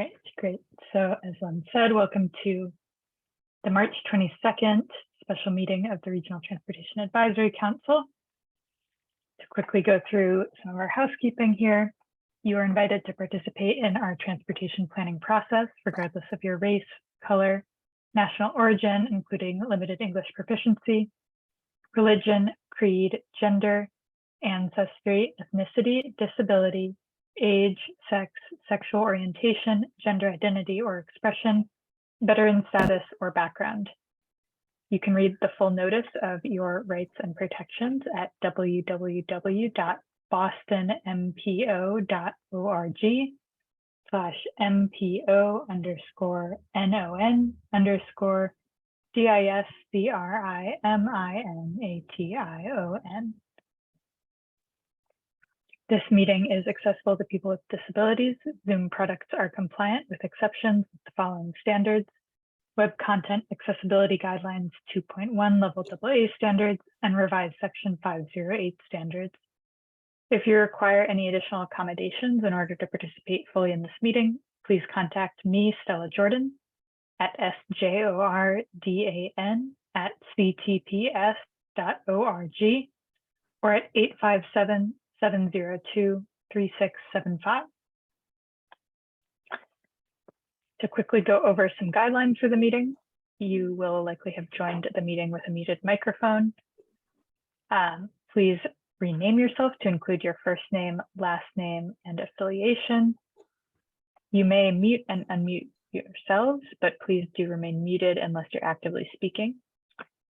right, great. So as Len said, welcome to the March 22nd special meeting of the Regional Transportation Advisory Council. To quickly go through some of our housekeeping here, you are invited to participate in our transportation planning process, regardless of your race, color, national origin, including limited English proficiency, religion, creed, gender, ancestry, ethnicity, disability, age, sex, sexual orientation, gender identity or expression, veteran status, or background. You can read the full notice of your rights and protections at www.bostonmpo.org/MPO_NON_DISCRIMINATION. This meeting is accessible to people with disabilities. Zoom products are compliant with exceptions with the following standards: Web Content Accessibility Guidelines 2.1 Level AA standards and revised Section 508 standards. If you require any additional accommodations in order to participate fully in this meeting, please contact me, Stella Jordan, at sjordan@ctps.org or at 857-702-3675. To quickly go over some guidelines for the meeting, you will likely have joined the meeting with a muted microphone. Please rename yourself to include your first name, last name, and affiliation. You may mute and unmute yourselves, but please do remain muted unless you're actively speaking.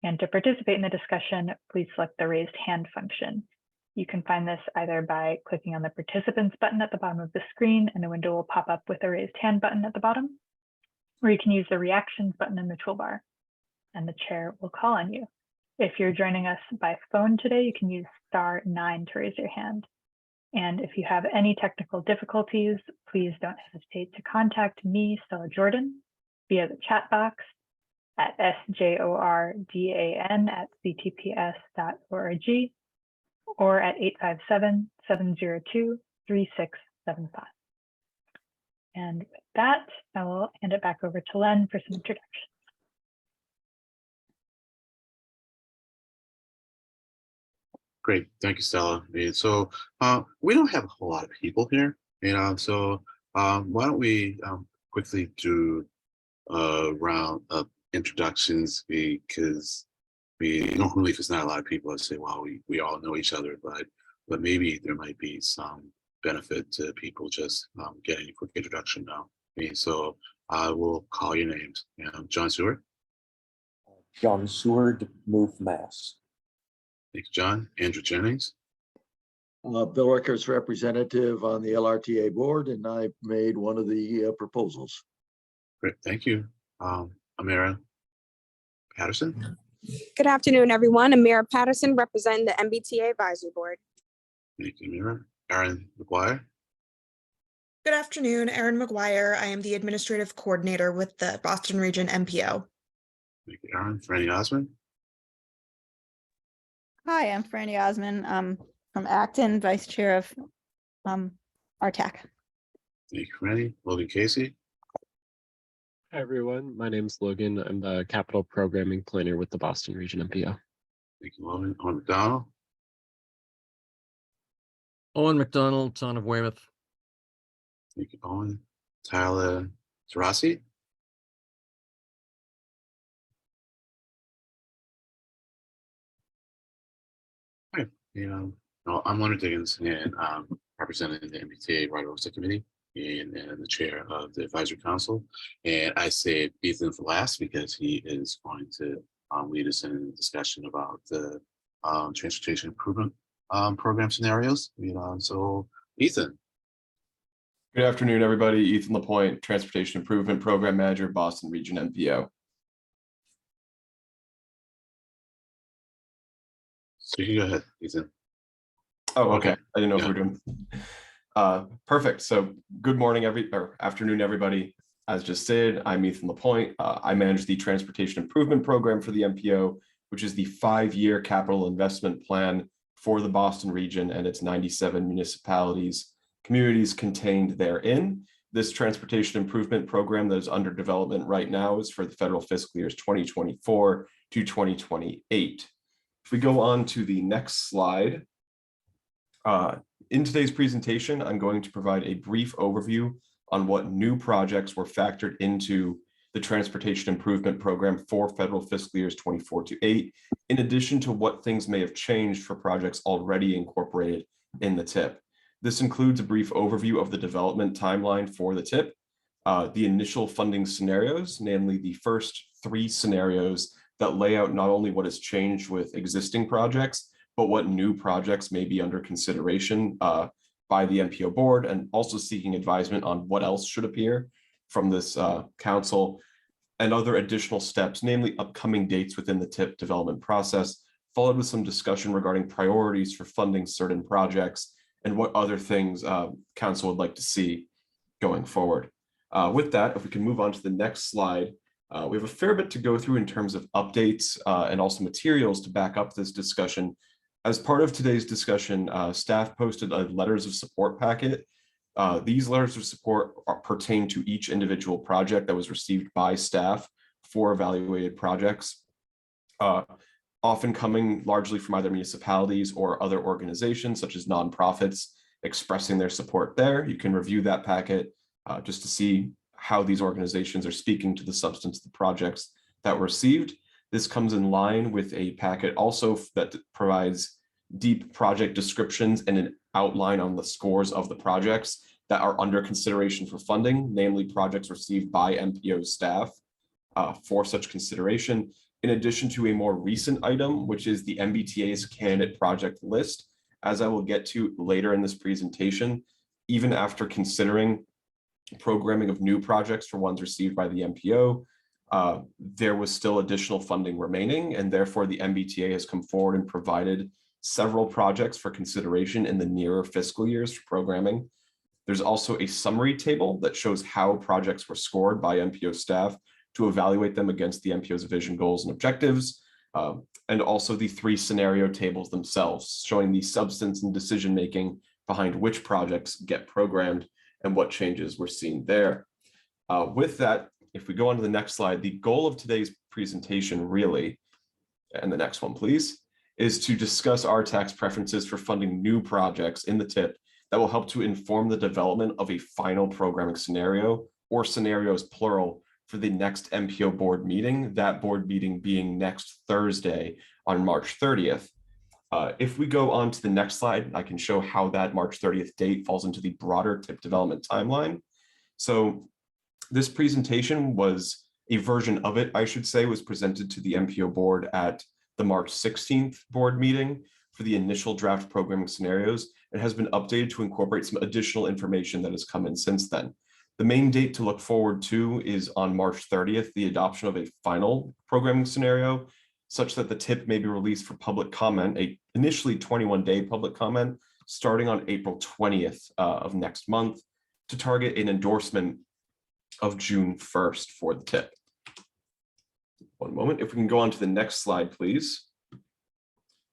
And to participate in the discussion, please select the raised hand function. You can find this either by clicking on the participants button at the bottom of the screen and a window will pop up with a raised hand button at the bottom, or you can use the reactions button in the toolbar and the chair will call on you. If you're joining us by phone today, you can use *9 to raise your hand. And if you have any technical difficulties, please don't hesitate to contact me, Stella Jordan, via the chat box at sjordan@ctps.org or at 857-702-3675. And with that, I will hand it back over to Len for some introductions. Great, thank you, Stella. So we don't have a whole lot of people here, so why don't we quickly do a round of introductions, because normally if it's not a lot of people, I'd say, well, we all know each other, but maybe there might be some benefit to people just getting a quick introduction now. So I will call your names. John Seward. John Seward, Move Mass. Thanks, John. Andrew Jennings. Bill Rickards, representative on the LRTA board, and I made one of the proposals. Great, thank you. Amira Patterson. Good afternoon, everyone. Amira Patterson, representing the MBTA Advisory Board. Thank you, Amira. Erin McGuire. Good afternoon, Erin McGuire. I am the Administrative Coordinator with the Boston Region MPO. Thank you, Erin. Franny Osmond. Hi, I'm Franny Osmond. I'm from Acton, Vice Chair of RTAC. Thank you, Franny. Logan Casey. Hi, everyone. My name is Logan. I'm the Capital Programming Planner with the Boston Region MPO. Thank you, Logan. Owen McDonald. Owen McDonald, Town of Weymouth. Thank you, Owen. Tyler Tarasi. Hi, I'm Leonard Diggins, and representing the MBTA Right Oversight Committee and the chair of the Advisory Council. And I saved Ethan for last because he is going to lead us in a discussion about the transportation improvement program scenarios. So Ethan. Good afternoon, everybody. Ethan Lapointe, Transportation Improvement Program Manager, Boston Region MPO. So you can go ahead, Ethan. Oh, okay. I didn't know if we were doing. Perfect. So good morning, afternoon, everybody. As just said, I'm Ethan Lapointe. I manage the Transportation Improvement Program for the MPO, which is the 5-year capital investment plan for the Boston region and its 97 municipalities, communities contained therein. This transportation improvement program that is under development right now is for the federal fiscal years 2024 to 2028. If we go on to the next slide, in today's presentation, I'm going to provide a brief overview on what new projects were factored into the transportation improvement program for federal fiscal years 24 to 8, in addition to what things may have changed for projects already incorporated in the TIP. This includes a brief overview of the development timeline for the TIP, the initial funding scenarios, namely the first 3 scenarios that lay out not only what has changed with existing projects, but what new projects may be under consideration by the MPO board, and also seeking advisement on what else should appear from this council, and other additional steps, namely upcoming dates within the TIP development process, followed with some discussion regarding priorities for funding certain projects and what other things council would like to see going forward. With that, if we can move on to the next slide, we have a fair bit to go through in terms of updates and also materials to back up this discussion. As part of today's discussion, staff posted a letters of support packet. These letters of support pertain to each individual project that was received by staff for evaluated projects, often coming largely from either municipalities or other organizations such as nonprofits expressing their support there. You can review that packet just to see how these organizations are speaking to the substance of the projects that were received. This comes in line with a packet also that provides deep project descriptions and an outline on the scores of the projects that are under consideration for funding, namely projects received by MPO staff for such consideration, in addition to a more recent item, which is the MBTA's candidate project list. As I will get to later in this presentation, even after considering programming of new projects for ones received by the MPO, there was still additional funding remaining, and therefore the MBTA has come forward and provided several projects for consideration in the nearer fiscal years for programming. There's also a summary table that shows how projects were scored by MPO staff to evaluate them against the MPO's vision, goals, and objectives, and also the 3 scenario tables themselves, showing the substance and decision-making behind which projects get programmed and what changes we're seeing there. With that, if we go on to the next slide, the goal of today's presentation really, and the next one, please, is to discuss our tax preferences for funding new projects in the TIP that will help to inform the development of a final programming scenario, or scenarios plural, for the next MPO board meeting, that board meeting being next Thursday on March 30th. If we go on to the next slide, I can show how that March 30th date falls into the broader TIP development timeline. So this presentation was a version of it, I should say, was presented to the MPO board at the March 16th board meeting for the initial draft programming scenarios. It has been updated to incorporate some additional information that has come in since then. The main date to look forward to is on March 30th, the adoption of a final programming scenario, such that the TIP may be released for public comment, a initially 21-day public comment, starting on April 20th of next month, to target an endorsement of June 1st for the TIP. One moment, if we can go on to the next slide, please.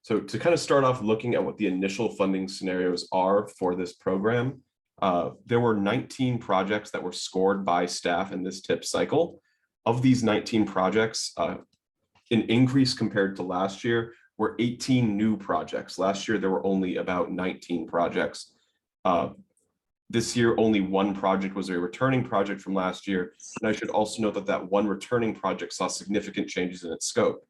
So to kind of start off looking at what the initial funding scenarios are for this program, there were 19 projects that were scored by staff in this TIP cycle. Of these 19 projects, an increase compared to last year were 18 new projects. Last year, there were only about 19 projects. This year, only 1 project was a returning project from last year. And I should also note that that 1 returning project saw significant changes in its scope.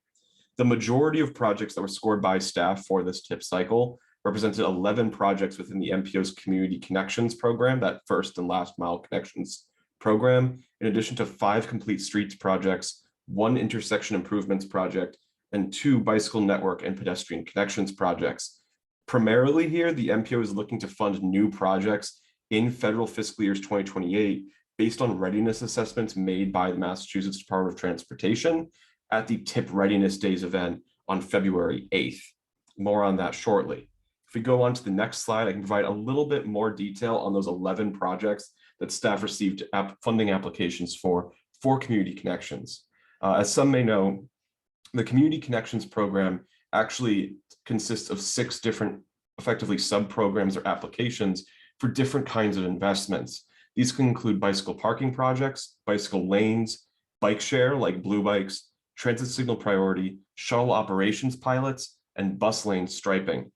The majority of projects that were scored by staff for this TIP cycle represented 11 projects within the MPO's Community Connections program, that first and last mile connections program, in addition to 5 complete streets projects, 1 intersection improvements project, and 2 bicycle network and pedestrian connections projects. Primarily here, the MPO is looking to fund new projects in federal fiscal years 2028 based on readiness assessments made by the Massachusetts Department of Transportation at the TIP Readiness Days event on February 8th. More on that shortly. If we go on to the next slide, I can provide a little bit more detail on those 11 projects that staff received funding applications for Community Connections. As some may know, the Community Connections program actually consists of 6 different effectively sub-programs or applications for different kinds of investments. These can include bicycle parking projects, bicycle lanes, bike share like Blue Bikes, transit signal priority, shuttle operations pilots, and bus lane striping.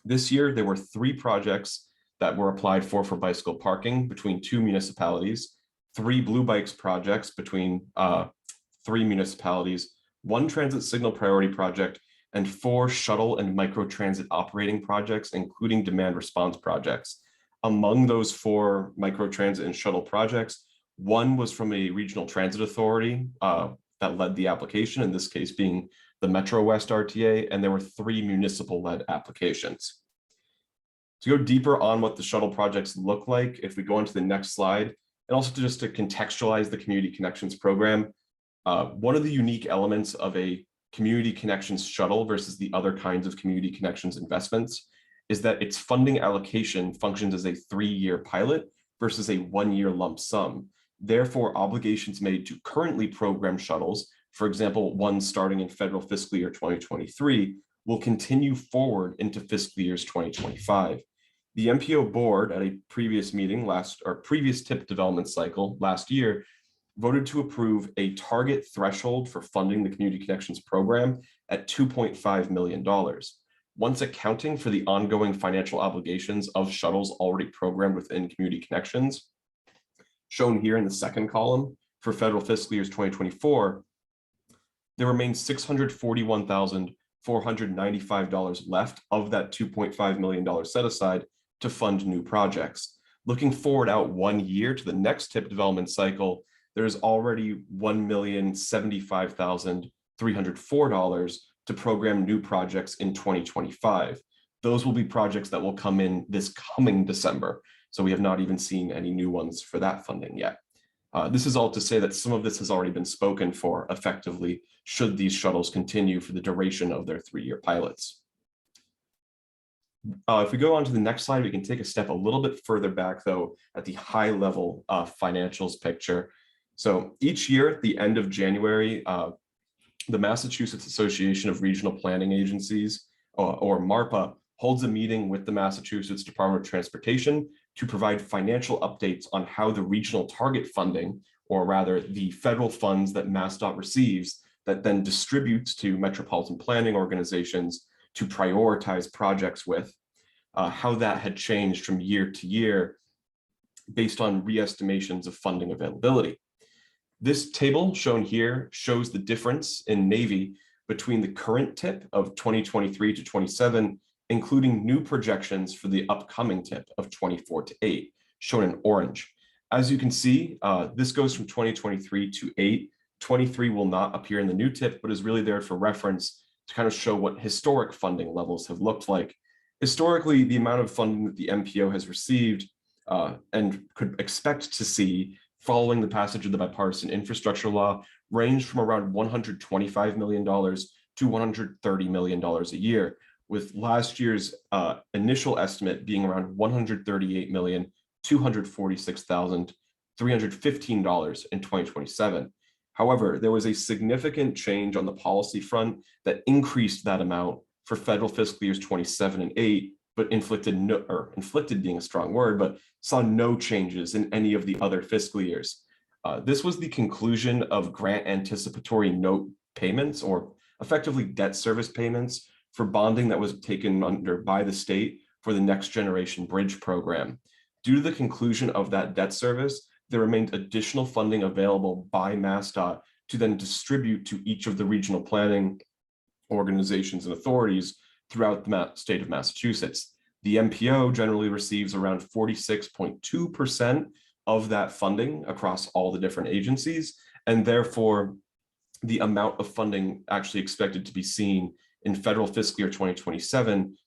This year, there were 3 projects that were applied for bicycle parking between 2 municipalities, 3 Blue Bikes projects between 3 municipalities, 1 transit signal priority project, and 4 shuttle and microtransit operating projects, including demand response projects. Among those 4 microtransit and shuttle projects, 1 was from a regional transit authority that led the application, in this case being the Metro West RTA, and there were 3 municipal-led applications. To go deeper on what the shuttle projects look like, if we go into the next slide, and also just to contextualize the Community Connections program, one of the unique elements of a Community Connections shuttle versus the other kinds of Community Connections investments is that its funding allocation functions as a 3-year pilot versus a 1-year lump sum. Therefore, obligations made to currently programmed shuttles, for example, one starting in federal fiscal year 2023, will continue forward into fiscal years 2025. The MPO board at a previous meeting previous TIP development cycle last year voted to approve a target threshold for funding the Community Connections program at $2.5 million. Once accounting for the ongoing financial obligations of shuttles already programmed within Community Connections, shown here in the second column for federal fiscal years 2024, there remains $641,495 left of that $2.5 million set aside to fund new projects. Looking forward out 1 year to the next TIP development cycle, there's already $1,075,304 to program new projects in 2025. Those will be projects that will come in this coming December. So we have not even seen any new ones for that funding yet. This is all to say that some of this has already been spoken for effectively should these shuttles continue for the duration of their 3-year pilots. If we go on to the next slide, we can take a step a little bit further back though at the high level financials picture. So each year at the end of January, the Massachusetts Association of Regional Planning Agencies, or MARPA, holds a meeting with the Massachusetts Department of Transportation to provide financial updates on how the regional target funding, or rather the federal funds that MassDOT receives, that then distributes to metropolitan planning organizations to prioritize projects with, how that had changed from year to year based on re-estimations of funding availability. This table shown here shows the difference in Navy between the current TIP of 2023 to 27, including new projections for the upcoming TIP of 24 to 8, shown in orange. As you can see, this goes from 2023 to 8. 23 will not appear in the new TIP, but is really there for reference to kind of show what historic funding levels have looked like. Historically, the amount of funding that the MPO has received and could expect to see following the passage of the bipartisan infrastructure law ranged from around $125 million to $130 million a year, with last year's initial estimate being around $138,246,315 in 2027. However, there was a significant change on the policy front that increased that amount for federal fiscal years 27 and 8, but inflicted being a strong word, but saw no changes in any of the other fiscal years. This was the conclusion of grant anticipatory note payments, or effectively debt service payments, for bonding that was taken under by the state for the Next Generation Bridge program. Due to the conclusion of that debt service, there remained additional funding available by MassDOT to then distribute to each of the regional planning organizations and authorities throughout the state of Massachusetts. The MPO generally receives around 46.2% of that funding across all the different agencies, and therefore the amount of funding actually expected to be seen in federal fiscal year 2027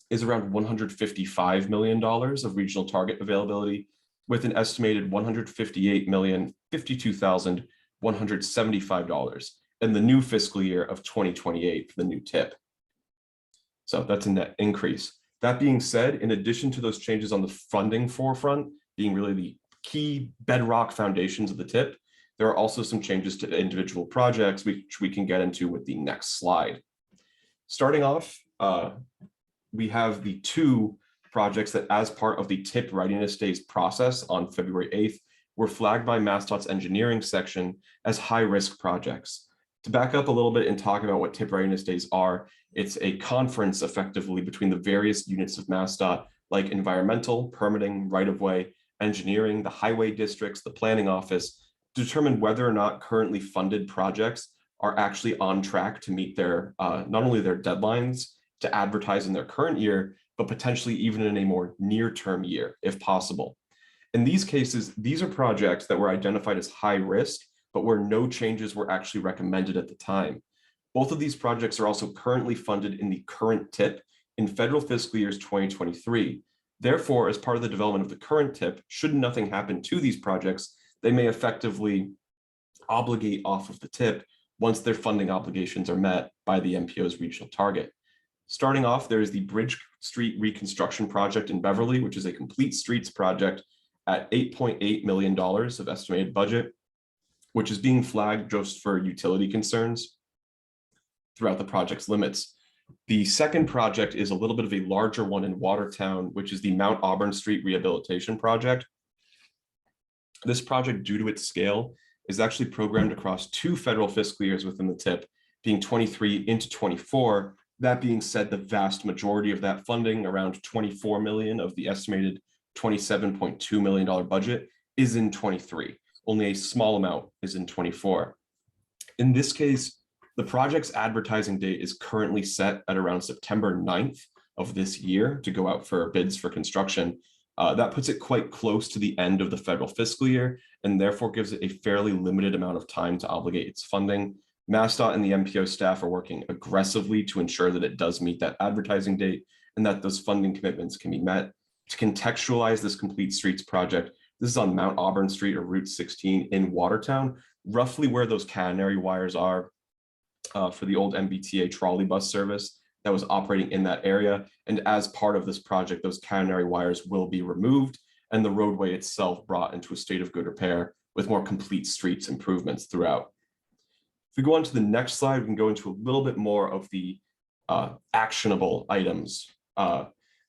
is around $155 million of regional target availability, with an estimated $158,052,175 in the new fiscal year of 2028 for the new TIP. So that's a net increase. That being said, in addition to those changes on the funding forefront being really the key bedrock foundations of the TIP, there are also some changes to individual projects, which we can get into with the next slide. Starting off, we have the 2 projects that, as part of the TIP readiness days process on February 8th, were flagged by MassDOT's engineering section as high-risk projects. To back up a little bit and talk about what TIP readiness days are, it's a conference effectively between the various units of MassDOT, like environmental, permitting, right-of-way, engineering, the highway districts, the planning office, to determine whether or not currently funded projects are actually on track to meet their not only their deadlines to advertise in their current year, but potentially even in a more near-term year, if possible. In these cases, these are projects that were identified as high risk, but where no changes were actually recommended at the time. Both of these projects are also currently funded in the current TIP in federal fiscal years 2023. Therefore, as part of the development of the current TIP, should nothing happen to these projects, they may effectively obligate off of the TIP once their funding obligations are met by the MPO's regional target. Starting off, there is the Bridge Street Reconstruction Project in Beverly, which is a complete streets project at $8.8 million of estimated budget, which is being flagged just for utility concerns throughout the project's limits. The second project is a little bit of a larger one in Watertown, which is the Mount Auburn Street Rehabilitation Project. This project, due to its scale, is actually programmed across 2 federal fiscal years within the TIP, being 23 into 24. That being said, the vast majority of that funding, around 24 million of the estimated $27.2 million budget, is in 23. Only a small amount is in 24. In this case, the project's advertising date is currently set at around September 9th of this year to go out for bids for construction. That puts it quite close to the end of the federal fiscal year, and therefore gives it a fairly limited amount of time to obligate its funding. MassDOT and the MPO staff are working aggressively to ensure that it does meet that advertising date and that those funding commitments can be met. To contextualize this complete streets project, this is on Mount Auburn Street or Route 16 in Watertown, roughly where those catenary wires are for the old MBTA trolley bus service that was operating in that area. And as part of this project, those catenary wires will be removed and the roadway itself brought into a state of good repair with more complete streets improvements throughout. If we go on to the next slide, we can go into a little bit more of the actionable items.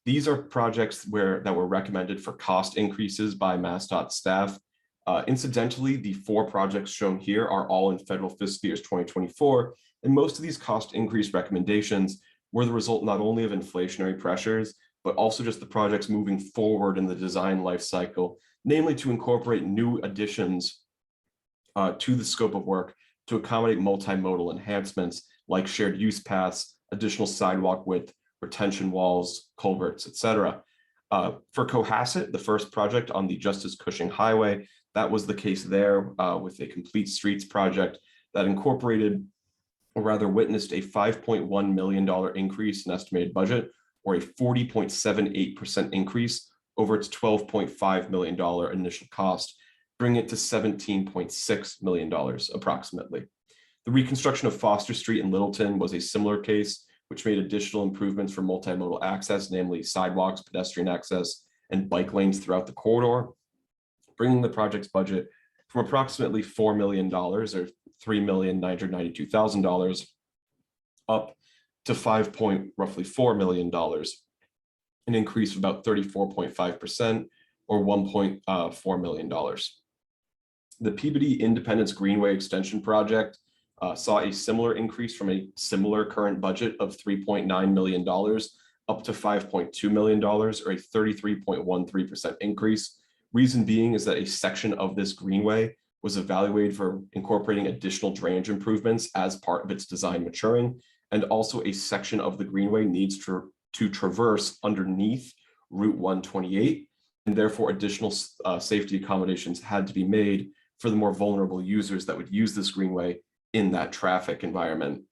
These are projects that were recommended for cost increases by MassDOT staff. Incidentally, the 4 projects shown here are all in federal fiscal years 2024, and most of these cost increase recommendations were the result not only of inflationary pressures, but also just the projects moving forward in the design life cycle, namely to incorporate new additions to the scope of work to accommodate multimodal enhancements like shared use paths, additional sidewalk width, retention walls, culverts, etc. For Cohasset, the first project on the Justice Cushing Highway, that was the case there with a complete streets project that incorporated, or rather witnessed, a $5.1 million increase in estimated budget, or a 40.78% increase over its $12.5 million initial cost, bringing it to $17.6 million approximately. The reconstruction of Foster Street in Littleton was a similar case, which made additional improvements for multimodal access, namely sidewalks, pedestrian access, and bike lanes throughout the corridor, bringing the project's budget from approximately $4 million, or $3,992,000, up to $5.4 million, an increase of about 34.5%, or $1.4 million. The Peabody Independence Greenway Extension Project saw a similar increase from a similar current budget of $3.9 million up to $5.2 million, or a 33.13% increase. Reason being is that a section of this greenway was evaluated for incorporating additional drainage improvements as part of its design maturing, and also a section of the greenway needs to traverse underneath Route 128, and therefore additional safety accommodations had to be made for the more vulnerable users that would use this greenway in that traffic environment.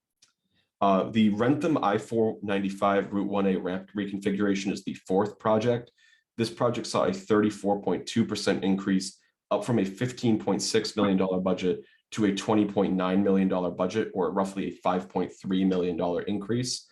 The Rentham I-495 Route 1A ramp reconfiguration is the 4th project. This project saw a 34.2% increase, up from a $15.6 million budget to a $20.9 million budget, or roughly a $5.3 million increase.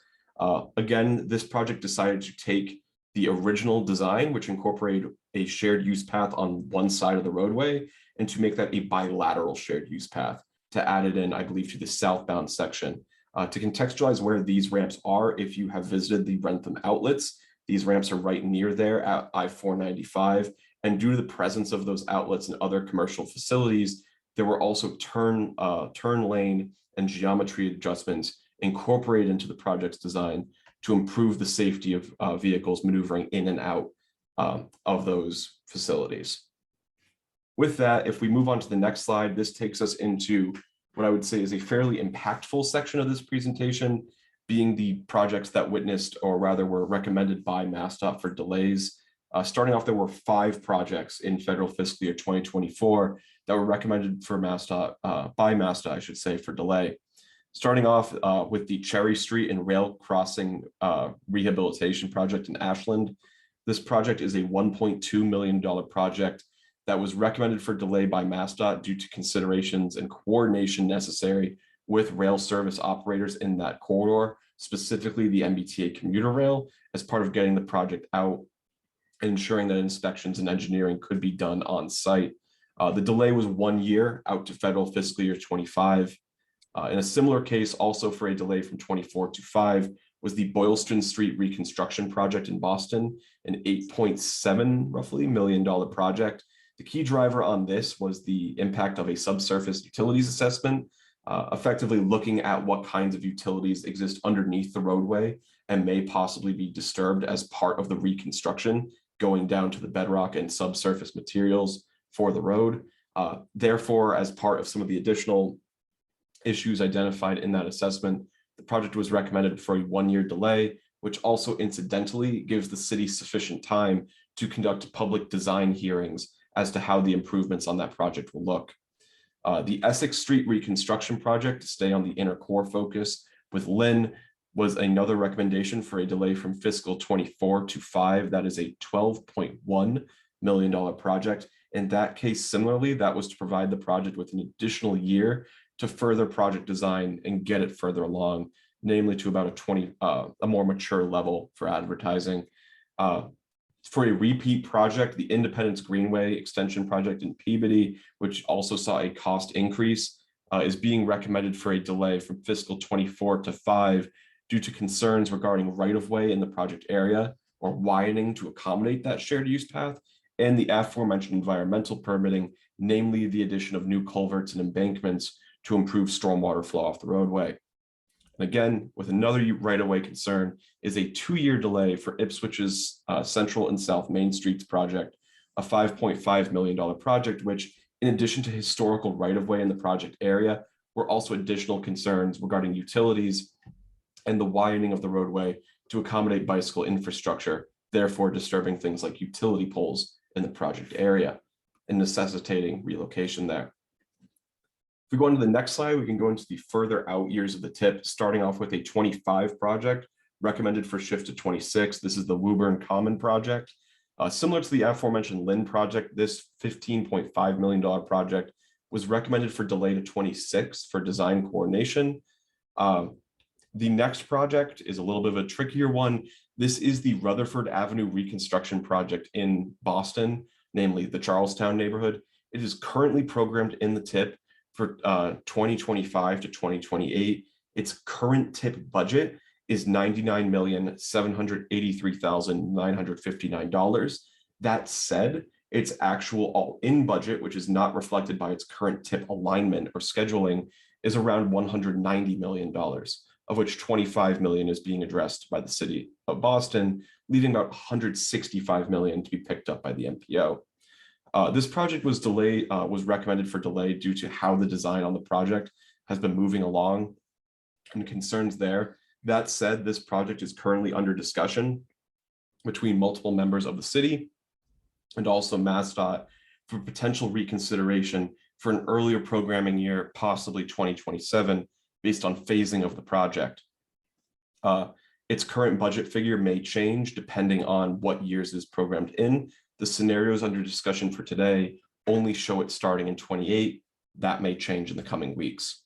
Again, this project decided to take the original design, which incorporated a shared use path on one side of the roadway, and to make that a bilateral shared use path, to add it in, I believe, to the southbound section. To contextualize where these ramps are, if you have visited the Rentham outlets, These ramps are right near there at I-495. And due to the presence of those outlets and other commercial facilities, there were also turn lane and geometry adjustments incorporated into the project's design to improve the safety of vehicles maneuvering in and out of those facilities. With that, if we move on to the next slide, this takes us into what I would say is a fairly impactful section of this presentation, being the projects that witnessed, or rather were recommended by MassDOT for delays. Starting off, there were 5 projects in federal fiscal year 2024 that were recommended for MassDOT, by MassDOT, I should say, for delay. Starting off with the Cherry Street and Rail Crossing Rehabilitation Project in Ashland. This project is a $1.2 million project that was recommended for delay by MassDOT due to considerations and coordination necessary with rail service operators in that corridor, specifically the MBTA commuter rail, as part of getting the project out and ensuring that inspections and engineering could be done on site. The delay was 1 year out to federal fiscal year 25. In a similar case, also for a delay from 24 to 5, was the Boylston Street Reconstruction Project in Boston, an $8.7 roughly million project. The key driver on this was the impact of a subsurface utilities assessment, effectively looking at what kinds of utilities exist underneath the roadway and may possibly be disturbed as part of the reconstruction, going down to the bedrock and subsurface materials for the road. Therefore, as part of some of the additional issues identified in that assessment, the project was recommended for a 1-year delay, which also incidentally gives the city sufficient time to conduct public design hearings as to how the improvements on that project will look. The Essex Street Reconstruction Project, to stay on the inner core focus with Lynn, was another recommendation for a delay from fiscal 24 to 5. That is a $12.1 million project. In that case, similarly, that was to provide the project with an additional year to further project design and get it further along, namely to about a more mature level for advertising. For a repeat project, the Independence Greenway Extension Project in Peabody, which also saw a cost increase, is being recommended for a delay from fiscal 24 to 5 due to concerns regarding right-of-way in the project area or widening to accommodate that shared use path, and the aforementioned environmental permitting, namely the addition of new culverts and embankments to improve stormwater flow off the roadway. And again, with another right-of-way concern is a 2-year delay for Ipswich's Central and South Main Streets project, a $5.5 million project, which, in addition to historical right-of-way in the project area, were also additional concerns regarding utilities and the widening of the roadway to accommodate bicycle infrastructure, therefore disturbing things like utility poles in the project area and necessitating relocation there. If we go on to the next slide, we can go into the further out years of the TIP, starting off with a 25 project recommended for shift to 26. This is the Woburn Common project. Similar to the aforementioned Lynn project, this $15.5 million project was recommended for delay to 26 for design coordination. The next project is a little bit of a trickier one. This is the Rutherford Avenue Reconstruction Project in Boston, namely the Charlestown neighborhood. It is currently programmed in the TIP for 2025 to 2028. Its current TIP budget is $99,783,959. That said, its actual all-in budget, which is not reflected by its current TIP alignment or scheduling, is around $190 million, of which $25 million is being addressed by the city of Boston, leaving about $165 million to be picked up by the MPO. This project was recommended for delay due to how the design on the project has been moving along and concerns there. That said, this project is currently under discussion between multiple members of the city and also MassDOT for potential reconsideration for an earlier programming year, possibly 2027, based on phasing of the project. Its current budget figure may change depending on what years it is programmed in. The scenarios under discussion for today only show it starting in 28. That may change in the coming weeks.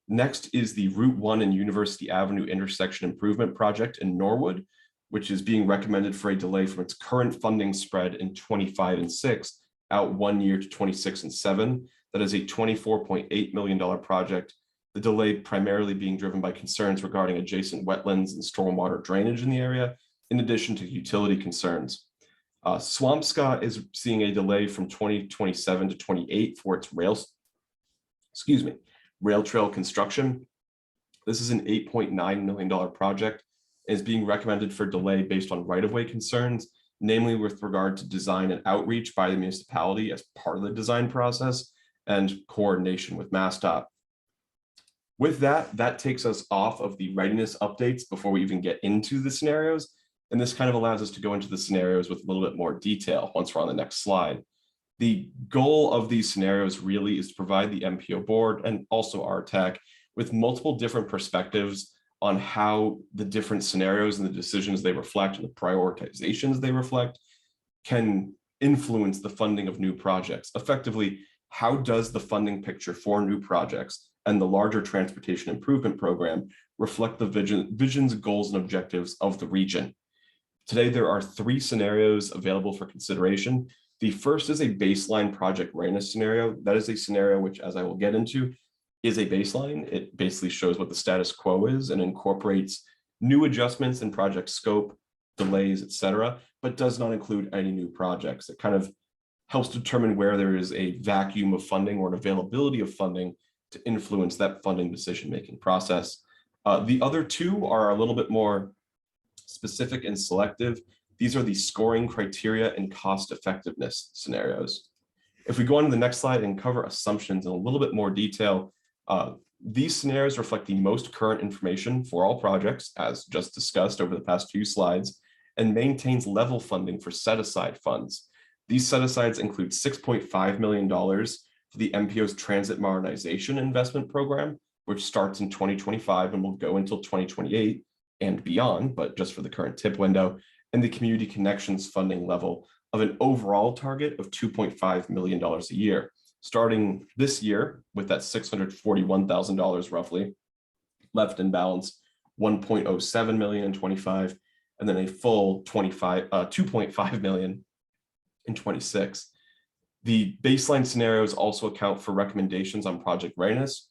Next is the Route 1 and University Avenue intersection improvement project in Norwood, which is being recommended for a delay from its current funding spread in 25 and 6 out 1 year to 26 and 7. That is a $24.8 million project. The delay primarily being driven by concerns regarding adjacent wetlands and stormwater drainage in the area, in addition to utility concerns. Swampscott is seeing a delay from 2027 to 28 for its rail trail construction. This is an $8.9 million project and is being recommended for delay based on right-of-way concerns, namely with regard to design and outreach by the municipality as part of the design process and coordination with MassDOT. With that, that takes us off of the readiness updates before we even get into the scenarios. And this kind of allows us to go into the scenarios with a little bit more detail once we're on the next slide. The goal of these scenarios really is to provide the MPO board and also RTAC with multiple different perspectives on how the different scenarios and the decisions they reflect and the prioritizations they reflect can influence the funding of new projects. Effectively, how does the funding picture for new projects and the larger transportation improvement program reflect the visions, goals, and objectives of the region? Today, there are 3 scenarios available for consideration. The first is a baseline project readiness scenario. That is a scenario which, as I will get into, is a baseline. It basically shows what the status quo is and incorporates new adjustments in project scope, delays, etc., but does not include any new projects. It kind of helps determine where there is a vacuum of funding or an availability of funding to influence that funding decision-making process. The other 2 are a little bit more specific and selective. These are the scoring criteria and cost effectiveness scenarios. If we go on to the next slide and cover assumptions in a little bit more detail, these scenarios reflect the most current information for all projects, as just discussed over the past few slides, and maintains level funding for set-aside funds. These set-asides include $6.5 million for the MPO's Transit Modernization Investment Program, which starts in 2025 and will go until 2028 and beyond, but just for the current tip window, and the Community Connections funding level of an overall target of $2.5 million a year, starting this year with that $641,000 roughly left in balance, 1.07 million in 25, and then a full 2.5 million in 26. The baseline scenarios also account for recommendations on project readiness,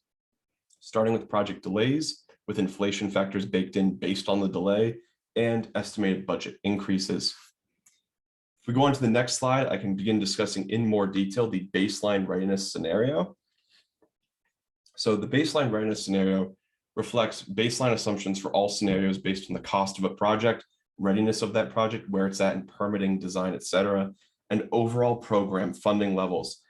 starting with project delays, with inflation factors baked in based on the delay and estimated budget increases. If we go on to the next slide, I can begin discussing in more detail the baseline readiness scenario. So the baseline readiness scenario reflects baseline assumptions for all scenarios based on the cost of a project, readiness of that project, where it's at in permitting, design, etc., and overall program funding levels.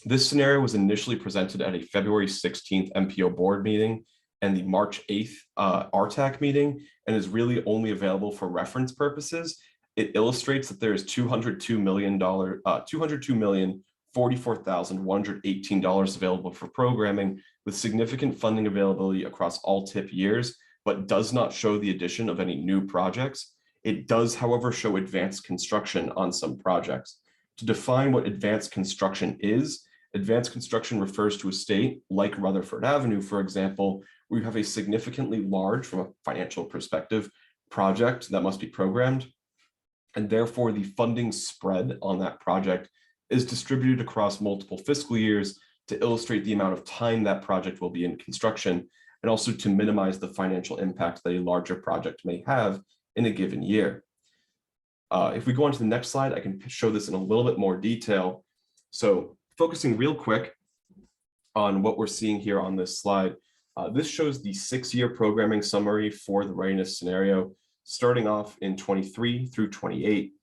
This scenario was initially presented at a February 16th MPO board meeting and the March 8th RTAC meeting, and is really only available for reference purposes. It illustrates that there is $202,044,118 available for programming, with significant funding availability across all tip years, but does not show the addition of any new projects. It does, however, show advanced construction on some projects. To define what advanced construction is, advanced construction refers to a state like Rutherford Avenue, for example, where you have a significantly large, from a financial perspective, project that must be programmed, and therefore the funding spread on that project is distributed across multiple fiscal years to illustrate the amount of time that project will be in construction, and also to minimize the financial impact that a larger project may have in a given year. If we go on to the next slide, I can show this in a little bit more detail. So focusing real quick on what we're seeing here on this slide, this shows the 6-year programming summary for the readiness scenario, starting off in 23 through 28.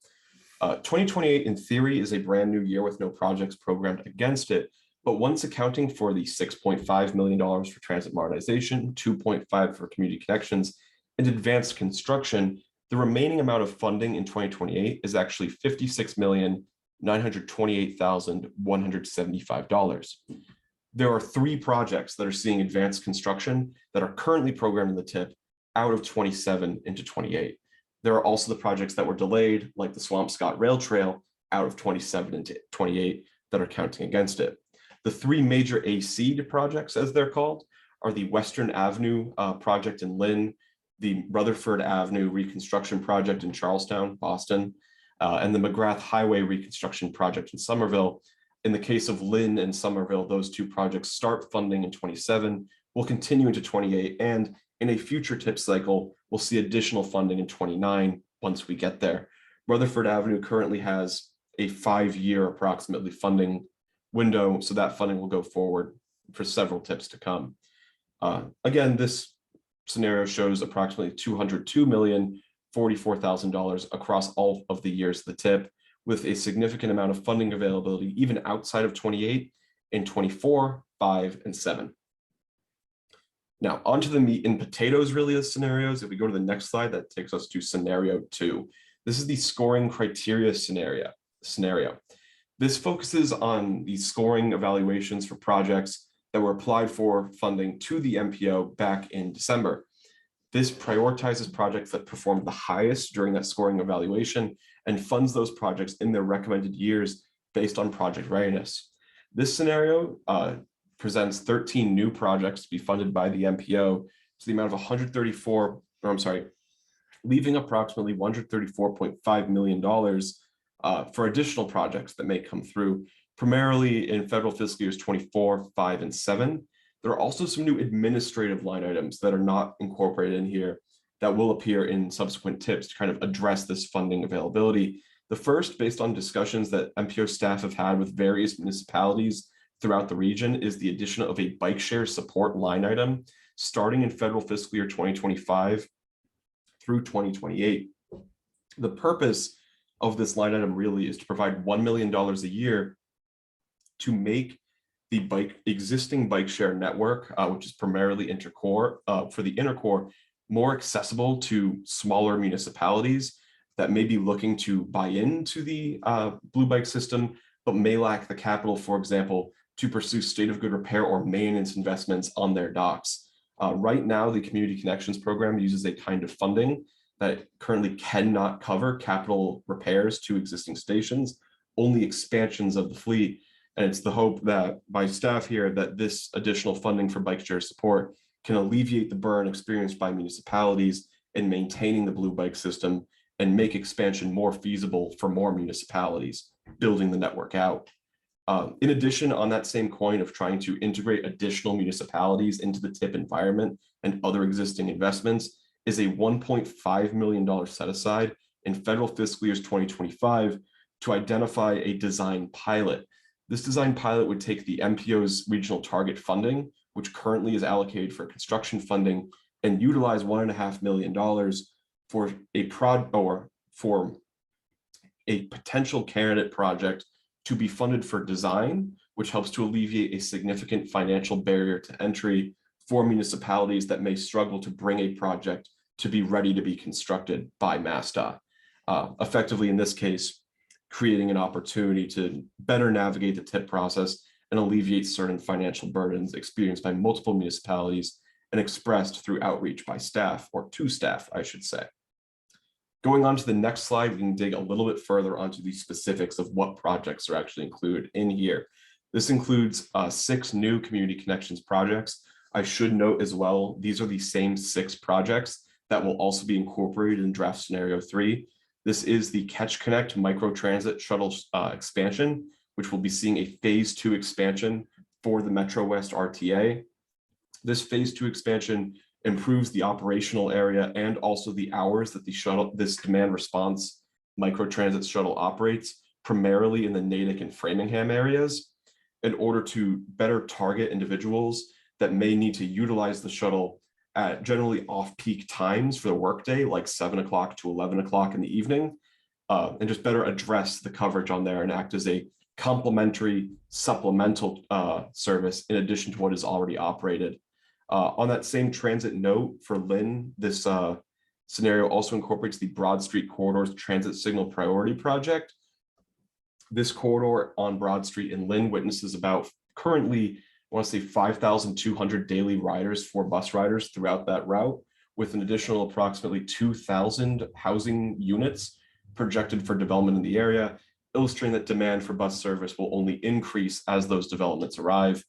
2028 in theory is a brand new year with no projects programmed against it, but once accounting for the $6.5 million for transit modernization, 2.5 for community connections, and advanced construction, the remaining amount of funding in 2028 is actually $56,928,175. There are 3 projects that are seeing advanced construction that are currently programmed in the TIP out of 27 into 28. There are also the projects that were delayed, like the Swampscott Rail Trail, out of 27 into 28 that are counting against it. The 3 major AC projects, as they're called, are the Western Avenue project in Lynn, the Rutherford Avenue reconstruction project in Charlestown, Boston, and the McGrath Highway reconstruction project in Somerville. In the case of Lynn and Somerville, those 2 projects start funding in 27, will continue into 28, and in a future tip cycle We'll see additional funding in 29 once we get there. Rutherford Avenue currently has a 5-year approximately funding window, so that funding will go forward for several tips to come. Again, this scenario shows approximately $202,044,000 across all of the years of the tip, with a significant amount of funding availability even outside of 28 in 24, 5, and 7. Now, onto the meat and potatoes really of scenarios. If we go to the next slide, that takes us to scenario 2. This is the scoring criteria scenario. This focuses on the scoring evaluations for projects that were applied for funding to the MPO back in December. This prioritizes projects that performed the highest during that scoring evaluation and funds those projects in their recommended years based on project readiness. This scenario presents 13 new projects to be funded by the MPO to the amount of leaving approximately $134.5 million for additional projects that may come through, primarily in federal fiscal years 24, 5, and 7. There are also some new administrative line items that are not incorporated in here that will appear in subsequent tips to kind of address this funding availability. The first, based on discussions that MPO staff have had with various municipalities throughout the region, is the addition of a bike share support line item starting in federal fiscal year 2025 through 2028. The purpose of this line item really is to provide $1 million a year to make the existing bike share network, which is primarily intercore, for the intercore, more accessible to smaller municipalities that may be looking to buy into the Blue Bike system, but may lack the capital, for example, to pursue state of good repair or maintenance investments on their docks. Right now, the Community Connections program uses a kind of funding that currently cannot cover capital repairs to existing stations, only expansions of the fleet. And it's the hope that by staff here that this additional funding for bike share support can alleviate the burn experienced by municipalities in maintaining the Blue Bike system and make expansion more feasible for more municipalities, building the network out. In addition, on that same coin of trying to integrate additional municipalities into the TIP environment and other existing investments is a $1.5 million set aside in federal fiscal years 2025 to identify a design pilot. This design pilot would take the MPO's regional target funding, which currently is allocated for construction funding, and utilize $1.5 million for a potential candidate project to be funded for design, which helps to alleviate a significant financial barrier to entry for municipalities that may struggle to bring a project to be ready to be constructed by MassDOT. Effectively, in this case, creating an opportunity to better navigate the TIP process and alleviate certain financial burdens experienced by multiple municipalities and expressed through outreach by staff, or to staff, I should say. Going on to the next slide, we can dig a little bit further onto the specifics of what projects are actually included in here. This includes 6 new Community Connections projects. I should note as well, these are the same 6 projects that will also be incorporated in draft scenario 3. This is the Catch Connect microtransit shuttle expansion, which will be seeing a phase 2 expansion for the Metro West RTA. This phase 2 expansion improves the operational area and also the hours that this demand response microtransit shuttle operates, primarily in the Natick and Framingham areas, in order to better target individuals that may need to utilize the shuttle at generally off-peak times for the workday, like 7 o'clock to 11 o'clock in the evening, and just better address the coverage on there and act as a complementary supplemental service in addition to what is already operated. On that same transit note for Lynn, this scenario also incorporates the Broad Street Corridor's Transit Signal Priority Project. This corridor on Broad Street in Lynn witnesses about currently, I want to say 5,200 daily riders for bus riders throughout that route, with an additional approximately 2,000 housing units projected for development in the area, illustrating that demand for bus service will only increase as those developments arrive.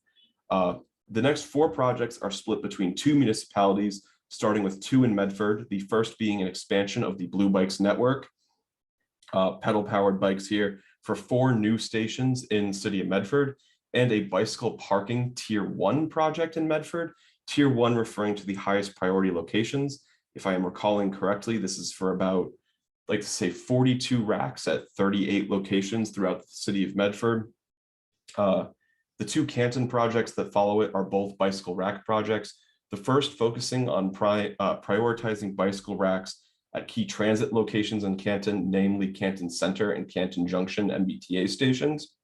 The next 4 projects are split between 2 municipalities, starting with 2 in Medford, the first being an expansion of the Blue Bikes network, pedal-powered bikes here for 4 new stations in the city of Medford, and a bicycle parking tier 1 project in Medford, tier 1 referring to the highest priority locations. If I am recalling correctly, this is for about, like to say 42 racks at 38 locations throughout the city of Medford. The two Canton projects that follow it are both bicycle rack projects. The first focusing on prioritizing bicycle racks at key transit locations in Canton, namely Canton Center and Canton Junction MBTA stations.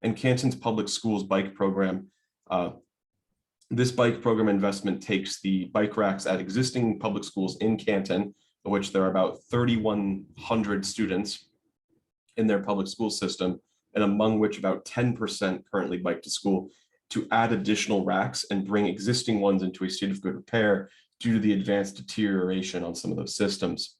And Canton's public schools bike program. This bike program investment takes the bike racks at existing public schools in Canton, of which there are about 3,100 students in their public school system, and among which about 10% currently bike to school, to add additional racks and bring existing ones into a state of good repair due to the advanced deterioration on some of those systems.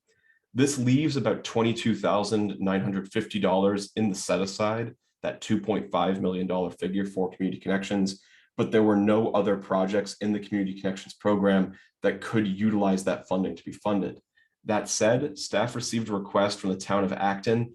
This leaves about $22,950 in the set aside, that $2.5 million figure for Community Connections, but there were no other projects in the Community Connections program that could utilize that funding to be funded. That said, staff received a request from the town of Acton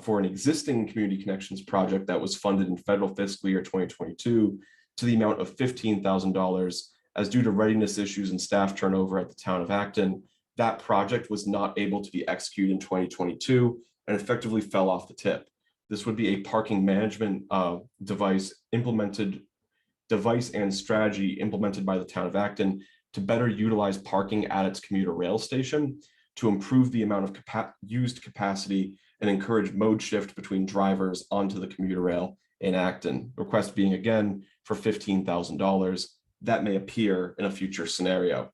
for an existing Community Connections project that was funded in federal fiscal year 2022 to the amount of $15,000, as due to readiness issues and staff turnover at the town of Acton, that project was not able to be executed in 2022 and effectively fell off the tip. This would be a parking management device and strategy implemented by the town of Acton to better utilize parking at its commuter rail station to improve the amount of used capacity and encourage mode shift between drivers onto the commuter rail in Acton. Request being again for $15,000. That may appear in a future scenario,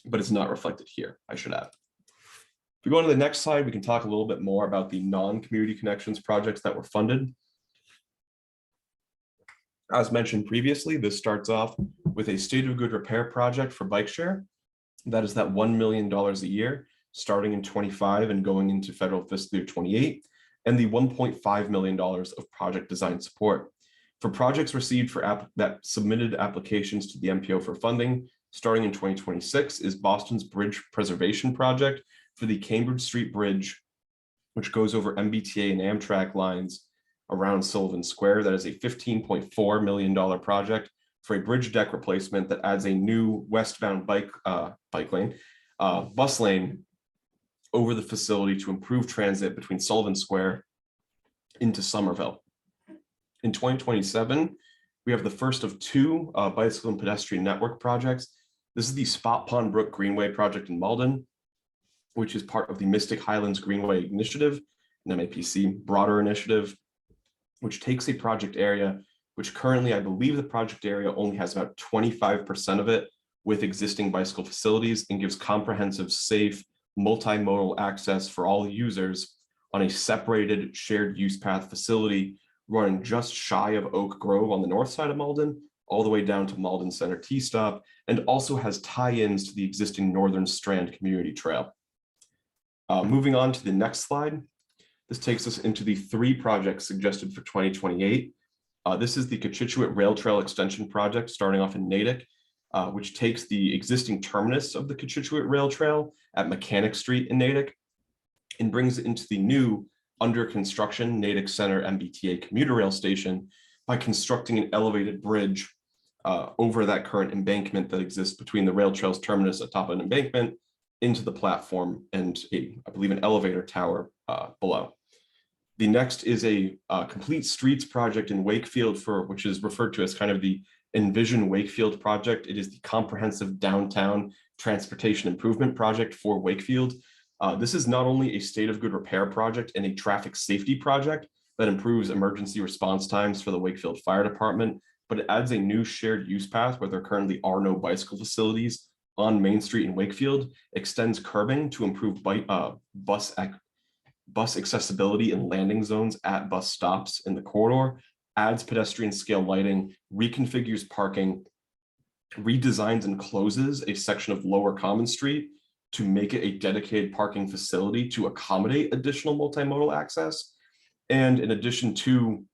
but it's not reflected here, I should add. If we go on to the next slide, we can talk a little bit more about the non-Community Connections projects that were funded. As mentioned previously, this starts off with a state of good repair project for bike share. That is that $1 million a year, starting in 25 and going into federal fiscal year 28, and the $1.5 million of project design support. For projects received for that submitted applications to the MPO for funding, starting in 2026 is Boston's Bridge Preservation Project for the Cambridge Street Bridge, which goes over MBTA and Amtrak lines around Sullivan Square. That is a $15.4 million project for a bridge deck replacement that adds a new westbound bus lane over the facility to improve transit between Sullivan Square into Somerville. In 2027, we have the first of two bicycle and pedestrian network projects. This is the Spot Pond Brook Greenway project in Malden, which is part of the Mystic Highlands Greenway Initiative, an MAPC broader initiative, which takes a project area, which currently I believe the project area only has about 25% of it with existing bicycle facilities, and gives comprehensive, safe, multimodal access for all users on a separated shared use path facility running just shy of Oak Grove on the north side of Malden, all the way down to Malden Center T-Stop, and also has tie-ins to the existing Northern Strand Community Trail. Moving on to the next slide. This takes us into the three projects suggested for 2028. This is the Cochituate Rail Trail Extension Project, starting off in Natick, which takes the existing terminus of the Cochituate Rail Trail at Mechanic Street in Natick and brings it into the new under construction Natick Center MBTA commuter rail station by constructing an elevated bridge over that current embankment that exists between the rail trail's terminus atop an embankment into the platform and I believe an elevator tower below. The next is a complete streets project in Wakefield, which is referred to as kind of the Envision Wakefield project. It is the comprehensive downtown transportation improvement project for Wakefield. This is not only a state of good repair project and a traffic safety project that improves emergency response times for the Wakefield Fire Department, but it adds a new shared use path where there currently are no bicycle facilities on Main Street in Wakefield, extends curbing to improve bus accessibility and landing zones at bus stops in the corridor, adds pedestrian scale lighting, reconfigures parking, redesigns and closes a section of Lower Common Street to make it a dedicated parking facility to accommodate additional multimodal access. And in addition to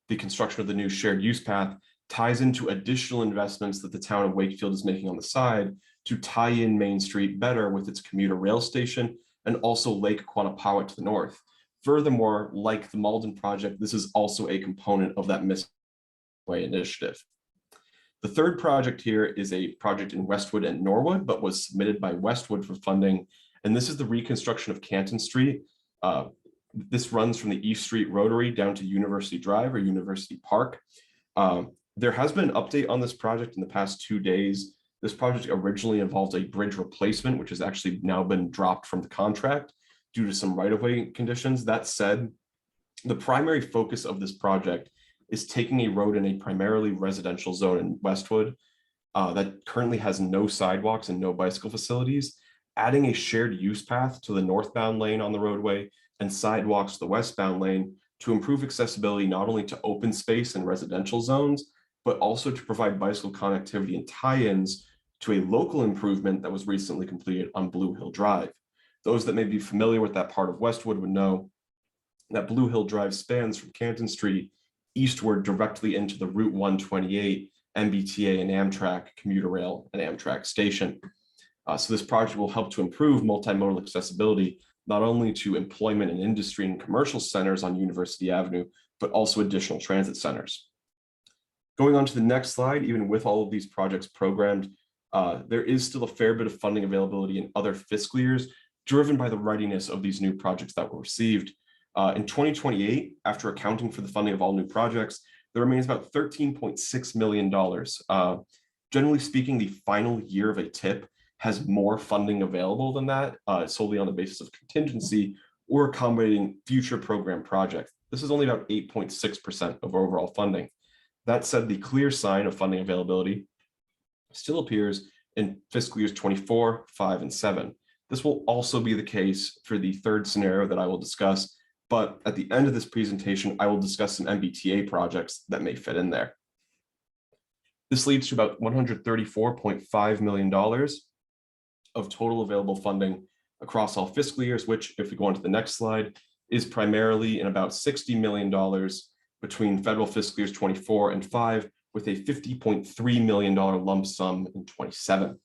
the construction of the new shared use path, ties into additional investments that the town of Wakefield is making on the side to tie in Main Street better with its commuter rail station and also Lake Quannapowitt to the north. Furthermore, like the Malden project, this is also a component of that Mystic Way initiative. The third project here is a project in Westwood and Norwood, but was submitted by Westwood for funding. And this is the reconstruction of Canton Street. This runs from the East Street Rotary down to University Drive or University Park. There has been an update on this project in the past 2 days. This project originally involved a bridge replacement, which has actually now been dropped from the contract due to some right-of-way conditions. That said, the primary focus of this project is taking a road in a primarily residential zone in Westwood that currently has no sidewalks and no bicycle facilities, adding a shared use path to the northbound lane on the roadway and sidewalks to the westbound lane to improve accessibility not only to open space and residential zones, but also to provide bicycle connectivity and tie-ins to a local improvement that was recently completed on Blue Hill Drive. Those that may be familiar with that part of Westwood would know that Blue Hill Drive spans from Canton Street eastward directly into the Route 128 MBTA and Amtrak commuter rail and Amtrak station. So this project will help to improve multimodal accessibility, not only to employment and industry and commercial centers on University Avenue, but also additional transit centers. Going on to the next slide, even with all of these projects programmed, there is still a fair bit of funding availability in other fiscal years, driven by the readiness of these new projects that were received. In 2028, after accounting for the funding of all new projects, there remains about $13.6 million. Generally speaking, the final year of a TIP has more funding available than that, solely on the basis of contingency or accommodating future program projects. This is only about 8.6% of overall funding. That said, the clear sign of funding availability still appears in fiscal years 24, 5, and 7. This will also be the case for the third scenario that I will discuss, but at the end of this presentation, I will discuss some MBTA projects that may fit in there. This leads to about $134.5 million of total available funding across all fiscal years, which, if we go on to the next slide, is primarily in about $60 million between federal fiscal years 24 and 5, with a $50.3 million lump sum in 27.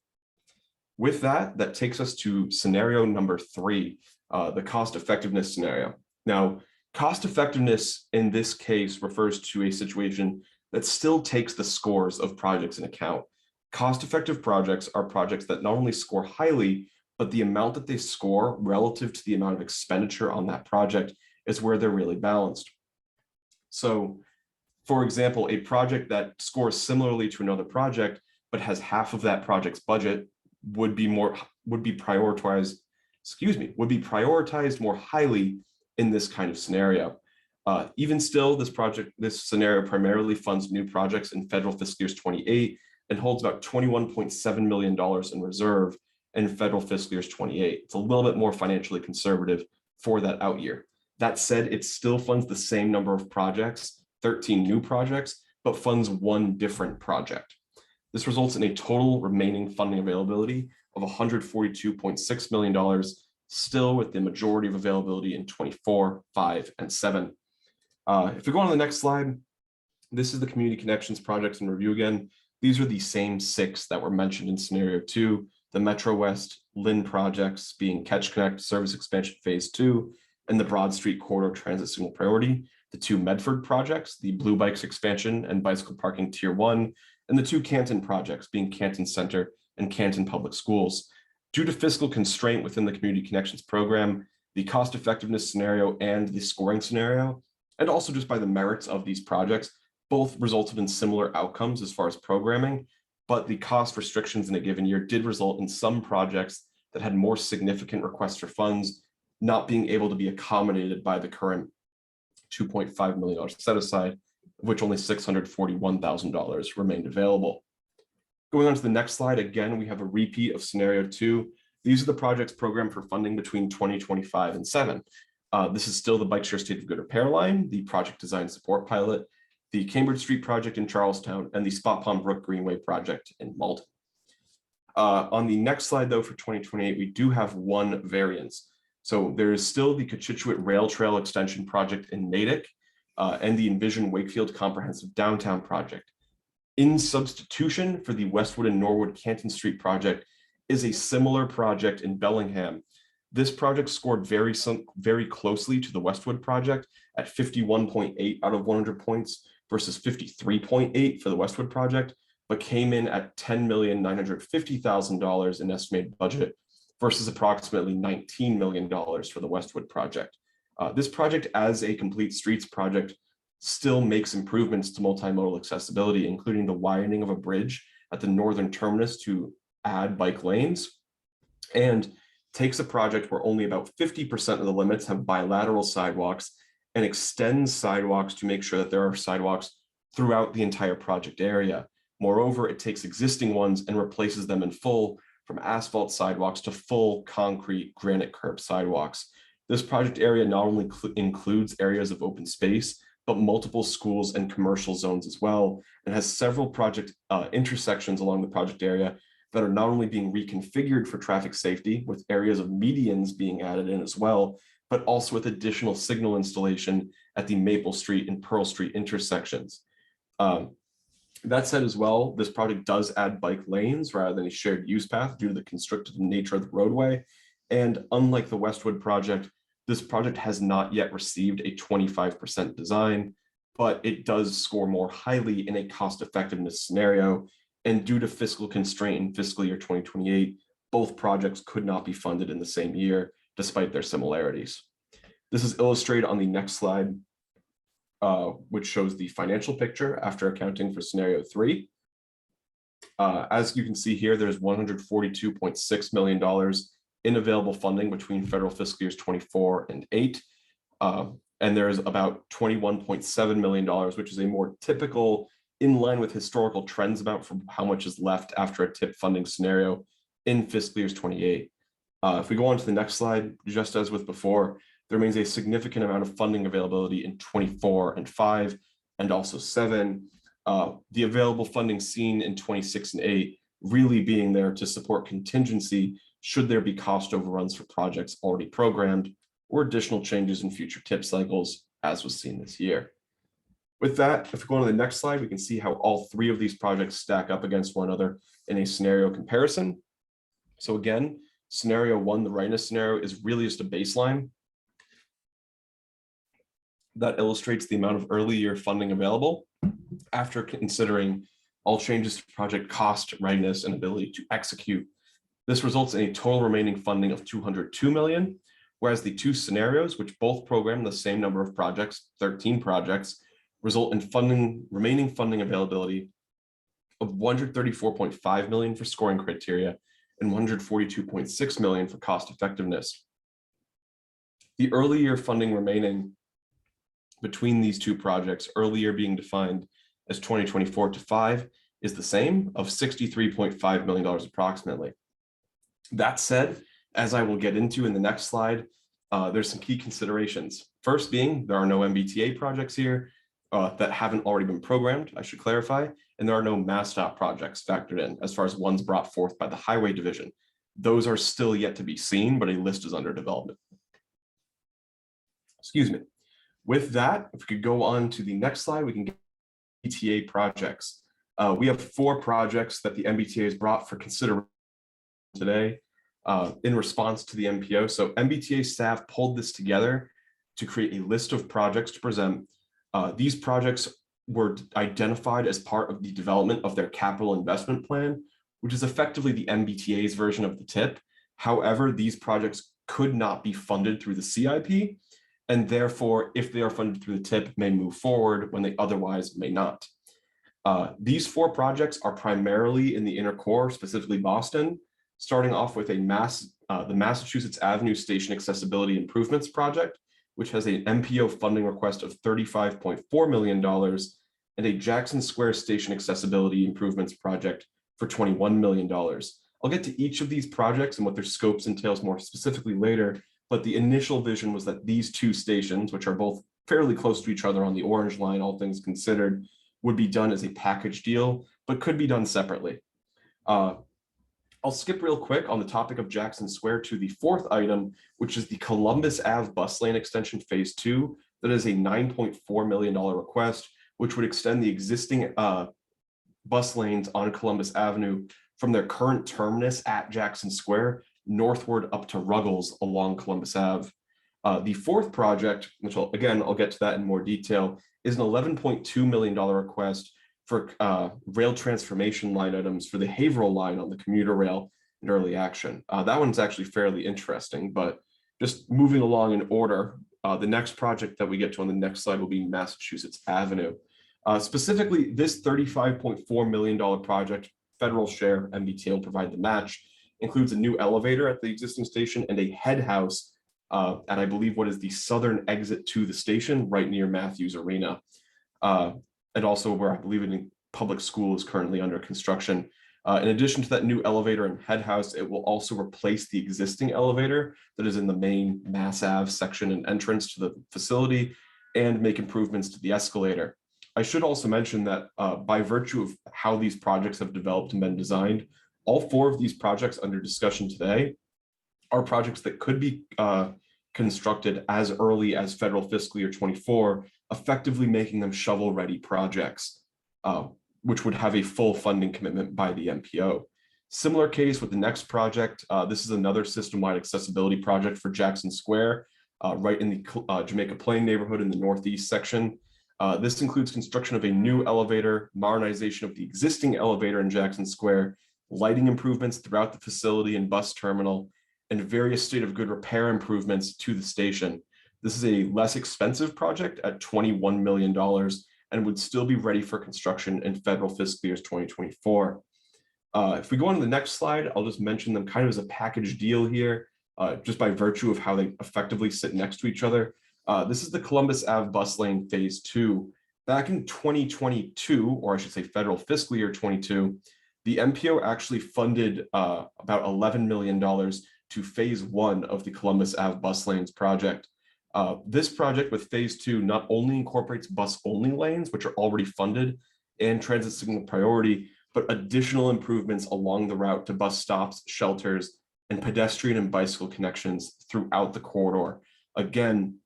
With that, that takes us to scenario number 3, the cost effectiveness scenario. Now, cost effectiveness in this case refers to a situation that still takes the scores of projects in account. Cost-effective projects are projects that not only score highly, but the amount that they score relative to the amount of expenditure on that project is where they're really balanced. So, for example, a project that scores similarly to another project, but has half of that project's budget would be prioritized more highly in this kind of scenario. Even still, this scenario primarily funds new projects in federal fiscal years 28 and holds about $21.7 million in reserve in federal fiscal years 28. It's a little bit more financially conservative for that out year. That said, it still funds the same number of projects, 13 new projects, but funds one different project. This results in a total remaining funding availability of $142.6 million, still with the majority of availability in 24, 5, and 7. If we go on to the next slide, this is the Community Connections projects in review again. These are the same 6 that were mentioned in scenario 2, the Metro West Lynn projects being Catch Connect Service Expansion Phase 2 and the Broad Street Corridor Transit Signal Priority, the 2 Medford projects, the Blue Bikes Expansion and Bicycle Parking Tier 1, and the 2 Canton projects being Canton Center and Canton Public Schools. Due to fiscal constraint within the Community Connections program, the cost effectiveness scenario and the scoring scenario, and also just by the merits of these projects, both resulted in similar outcomes as far as programming, but the cost restrictions in a given year did result in some projects that had more significant requests for funds not being able to be accommodated by the current $2.5 million set aside, of which only $641,000 remained available. Going on to the next slide, again, we have a repeat of scenario 2. These are the projects programmed for funding between 2025 and 7. This is still the Bike Share State of Good Repair Line, the Project Design Support Pilot, the Cambridge Street project in Charlestown, and the Spot Pond Brook Greenway project in Malden. On the next slide, though, for 2028, we do have one variance. So there is still the Cochituate Rail Trail Extension project in Natick and the Envision Wakefield Comprehensive Downtown project. In substitution for the Westwood and Norwood Canton Street project is a similar project in Bellingham. This project scored very closely to the Westwood project at 51.8 out of 100 points versus 53.8 for the Westwood project, but came in at $10,950,000 in estimated budget versus approximately $19 million for the Westwood project. This project, as a complete streets project, still makes improvements to multimodal accessibility, including the widening of a bridge at the northern terminus to add bike lanes, and takes a project where only about 50% of the limits have bilateral sidewalks and extends sidewalks to make sure that there are sidewalks throughout the entire project area. Moreover, it takes existing ones and replaces them in full from asphalt sidewalks to full concrete granite curb sidewalks. This project area not only includes areas of open space, but multiple schools and commercial zones as well, and has several project intersections along the project area that are not only being reconfigured for traffic safety, with areas of medians being added in as well, but also with additional signal installation at the Maple Street and Pearl Street intersections. That said as well, this project does add bike lanes rather than a shared use path due to the constricted nature of the roadway. And unlike the Westwood project, this project has not yet received a 25% design, but it does score more highly in a cost effectiveness scenario. And due to fiscal constraint in fiscal year 2028, both projects could not be funded in the same year, despite their similarities. This is illustrated on the next slide, which shows the financial picture after accounting for scenario 3. As you can see here, there's $142.6 million in available funding between federal fiscal years 24 and 8. And there's about $21.7 million, which is a more typical, in line with historical trends amount for how much is left after a TIP funding scenario in fiscal years 28. If we go on to the next slide, just as with before, there remains a significant amount of funding availability in 24 and 5 and also 7. The available funding seen in 26 and 8 really being there to support contingency should there be cost overruns for projects already programmed or additional changes in future TIP cycles, as was seen this year. With that, if we go on to the next slide, we can see how all 3 of these projects stack up against one another in a scenario comparison. So again, scenario 1, the readiness scenario, is really just a baseline that illustrates the amount of early year funding available after considering all changes to project cost, readiness, and ability to execute. This results in a total remaining funding of $202 million, whereas the 2 scenarios, which both program the same number of projects, 13 projects, result in remaining funding availability of $134.5 million for scoring criteria and $142.6 million for cost effectiveness. The early year funding remaining between these 2 projects, early year being defined as 2024 to 5, is the same, of $63.5 million approximately. That said, as I will get into in the next slide, there's some key considerations. First being, there are no MBTA projects here that haven't already been programmed, I should clarify, and there are no MassDOT projects factored in as far as ones brought forth by the Highway Division. Those are still yet to be seen, but a list is under development. Excuse me. With that, if we could go on to the next slide, we can get MBTA projects. We have 4 projects that the MBTA has brought for consideration today in response to the MPO. So MBTA staff pulled this together to create a list of projects to present. These projects were identified as part of the development of their capital investment plan, which is effectively the MBTA's version of the TIP. However, these projects could not be funded through the CIP, and therefore, if they are funded through the TIP, may move forward when they otherwise may not. These 4 projects are primarily in the inner core, specifically Boston, starting off with the Massachusetts Avenue Station Accessibility Improvements Project, which has an MPO funding request of $35.4 million, and a Jackson Square Station Accessibility Improvements Project for $21 million. I'll get to each of these projects and what their scopes entails more specifically later, but the initial vision was that these 2 stations, which are both fairly close to each other on the orange line, all things considered, would be done as a package deal, but could be done separately. I'll skip real quick on the topic of Jackson Square to the 4th item, which is the Columbus Ave bus lane extension phase 2. That is a $9.4 million request, which would extend the existing bus lanes on Columbus Avenue from their current terminus at Jackson Square northward up to Ruggles along Columbus Ave. The 4th project, which I'll get to that in more detail, is an $11.2 million request for rail transformation line items for the Haverhill line on the commuter rail in early action. That one's actually fairly interesting, but just moving along in order, the next project that we get to on the next slide will be Massachusetts Avenue. Specifically, this $35.4 million project, federal share, MBTA will provide the match, includes a new elevator at the existing station and a head house at, I believe, what is the southern exit to the station right near Matthews Arena. And also where I believe a public school is currently under construction. In addition to that new elevator and head house, it will also replace the existing elevator that is in the main Mass Ave section and entrance to the facility and make improvements to the escalator. I should also mention that by virtue of how these projects have developed and been designed, all 4 of these projects under discussion today are projects that could be constructed as early as federal fiscal year 24, effectively making them shovel-ready projects, which would have a full funding commitment by the MPO. Similar case with the next project. This is another system-wide accessibility project for Jackson Square, right in the Jamaica Plain neighborhood in the northeast section. This includes construction of a new elevator, modernization of the existing elevator in Jackson Square, lighting improvements throughout the facility and bus terminal, and various state of good repair improvements to the station. This is a less expensive project at $21 million and would still be ready for construction in federal fiscal years 2024. If we go on to the next slide, I'll just mention them kind of as a package deal here, just by virtue of how they effectively sit next to each other. This is the Columbus Ave bus lane phase 2. Back in 2022, or I should say federal fiscal year 22, the MPO actually funded about $11 million to phase 1 of the Columbus Ave bus lanes project. This project with phase 2 not only incorporates bus-only lanes, which are already funded, and transit signal priority, but additional improvements along the route to bus stops, shelters, and pedestrian and bicycle connections throughout the corridor. Again,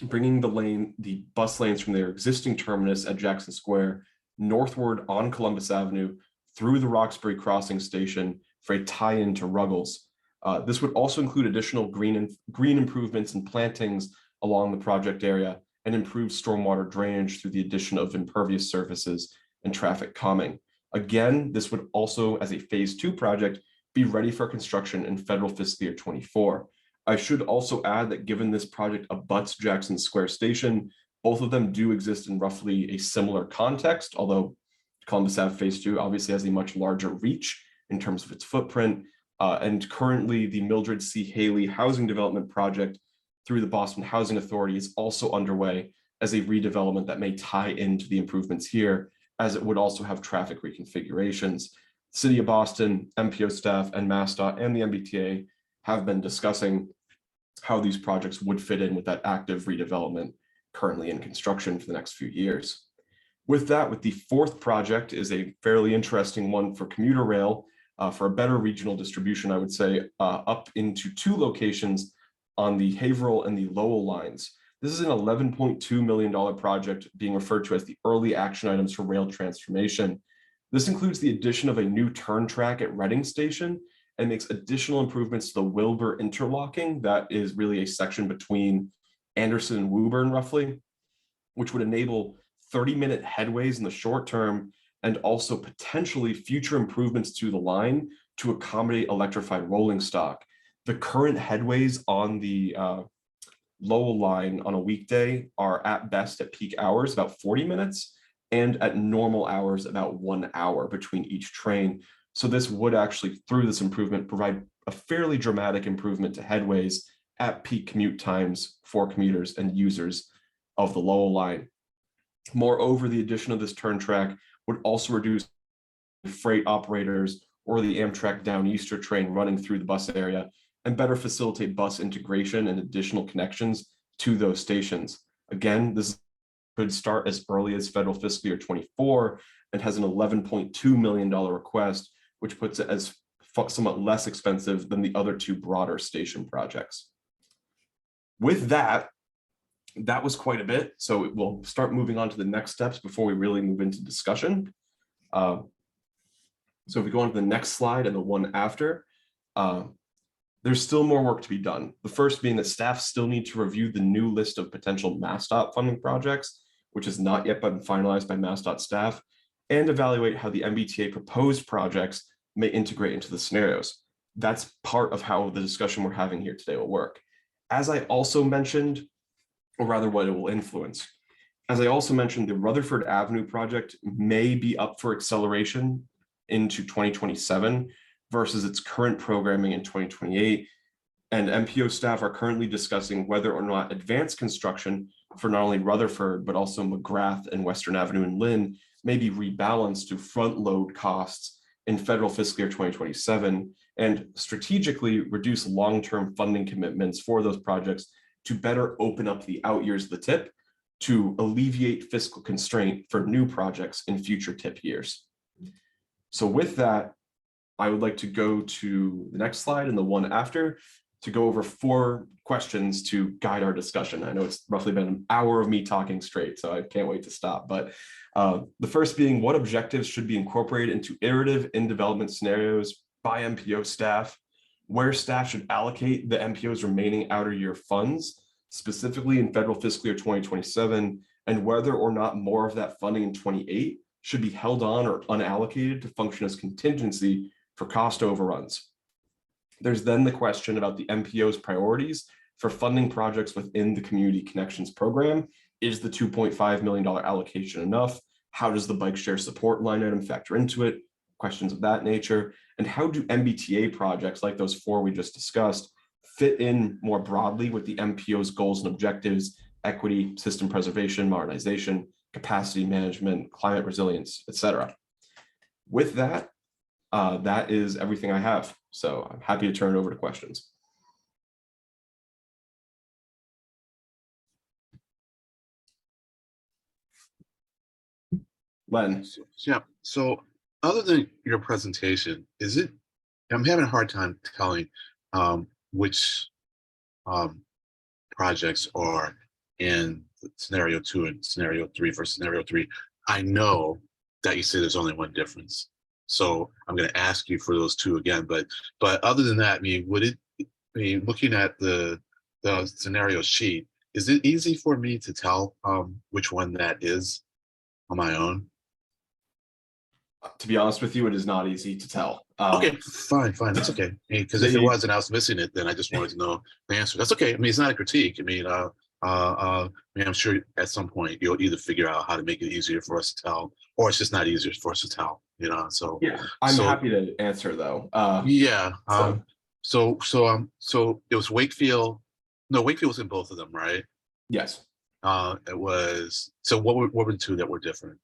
bringing the bus lanes from their existing terminus at Jackson Square northward on Columbus Avenue through the Roxbury Crossing Station for a tie-in to Ruggles. This would also include additional green improvements and plantings along the project area and improved stormwater drainage through the addition of impervious surfaces and traffic calming. Again, this would also, as a phase 2 project, be ready for construction in federal fiscal year 24. I should also add that given this project abuts Jackson Square Station, both of them do exist in roughly a similar context, although Columbus Ave phase 2 obviously has a much larger reach in terms of its footprint. And currently the Mildred C. Haley housing development project through the Boston Housing Authority is also underway as a redevelopment that may tie into the improvements here, as it would also have traffic reconfigurations. City of Boston, MPO staff, and MassDOT and the MBTA have been discussing how these projects would fit in with that active redevelopment currently in construction for the next few years. With that, with the 4th project is a fairly interesting one for commuter rail, for a better regional distribution, I would say, up into 2 locations on the Haverhill and the Lowell lines. This is an $11.2 million project being referred to as the early action items for rail transformation. This includes the addition of a new turn track at Reading Station and makes additional improvements to the Wilbur interlocking. That is really a section between Anderson and Woburn roughly, which would enable 30-minute headways in the short term and also potentially future improvements to the line to accommodate electrified rolling stock. The current headways on the Lowell line on a weekday are at best at peak hours about 40 minutes and at normal hours about 1 hour between each train. So this would actually, through this improvement, provide a fairly dramatic improvement to headways at peak commute times for commuters and users of the Lowell line. Moreover, the addition of this turn track would also reduce freight operators or the Amtrak Downeaster train running through the bus area and better facilitate bus integration and additional connections to those stations. Again, this could start as early as federal fiscal year 24 and has an $11.2 million request, which puts it as somewhat less expensive than the other 2 broader station projects. With that, that was quite a bit. So we'll start moving on to the next steps before we really move into discussion. So if we go on to the next slide and the one after, there's still more work to be done. The first being that staff still need to review the new list of potential MassDOT funding projects, which has not yet been finalized by MassDOT staff, and evaluate how the MBTA proposed projects may integrate into the scenarios. That's part of how the discussion we're having here today will work. As I also mentioned, or rather what it will influence, as I also mentioned, the Rutherford Avenue project may be up for acceleration into 2027 versus its current programming in 2028. And MPO staff are currently discussing whether or not advanced construction for not only Rutherford, but also McGrath and Western Avenue and Lynn may be rebalanced to front load costs in federal fiscal year 2027 and strategically reduce long-term funding commitments for those projects to better open up the out years of the TIP to alleviate fiscal constraint for new projects in future TIP years. So with that, I would like to go to the next slide and the one after to go over 4 questions to guide our discussion. I know it's roughly been an hour of me talking straight, so I can't wait to stop. But the first being, what objectives should be incorporated into iterative in-development scenarios by MPO staff, where staff should allocate the MPO's remaining outer year funds, specifically in federal fiscal year 2027, and whether or not more of that funding in 28 should be held on or unallocated to function as contingency for cost overruns. There's then the question about the MPO's priorities for funding projects within the Community Connections program. Is the $2.5 million allocation enough? How does the bike share support line item factor into it? Questions of that nature. And how do MBTA projects like those 4 we just discussed fit in more broadly with the MPO's goals and objectives, equity, system preservation, modernization, capacity management, climate resilience, etc. With that, that is everything I have. So I'm happy to turn it over to questions. Len. Yeah, so other than your presentation, I'm having a hard time telling which projects are in scenario 2 and scenario 3 for scenario 3. I know that you say there's only one difference. So I'm going to ask you for those 2 again, but other than that, looking at the scenario sheet, is it easy for me to tell which one that is on my own? To be honest with you, it is not easy to tell. Okay, fine, that's okay. Because if it was and I was missing it, then I just wanted to know the answer. That's okay. I mean, it's not a critique. I'm sure at some point you'll either figure out how to make it easier for us to tell, or it's just not easier for us to tell. So yeah, I'm happy to answer though. Yeah. So it was Wakefield. No, Wakefield was in both of them, right? Yes. It was. So what were the 2 that were different?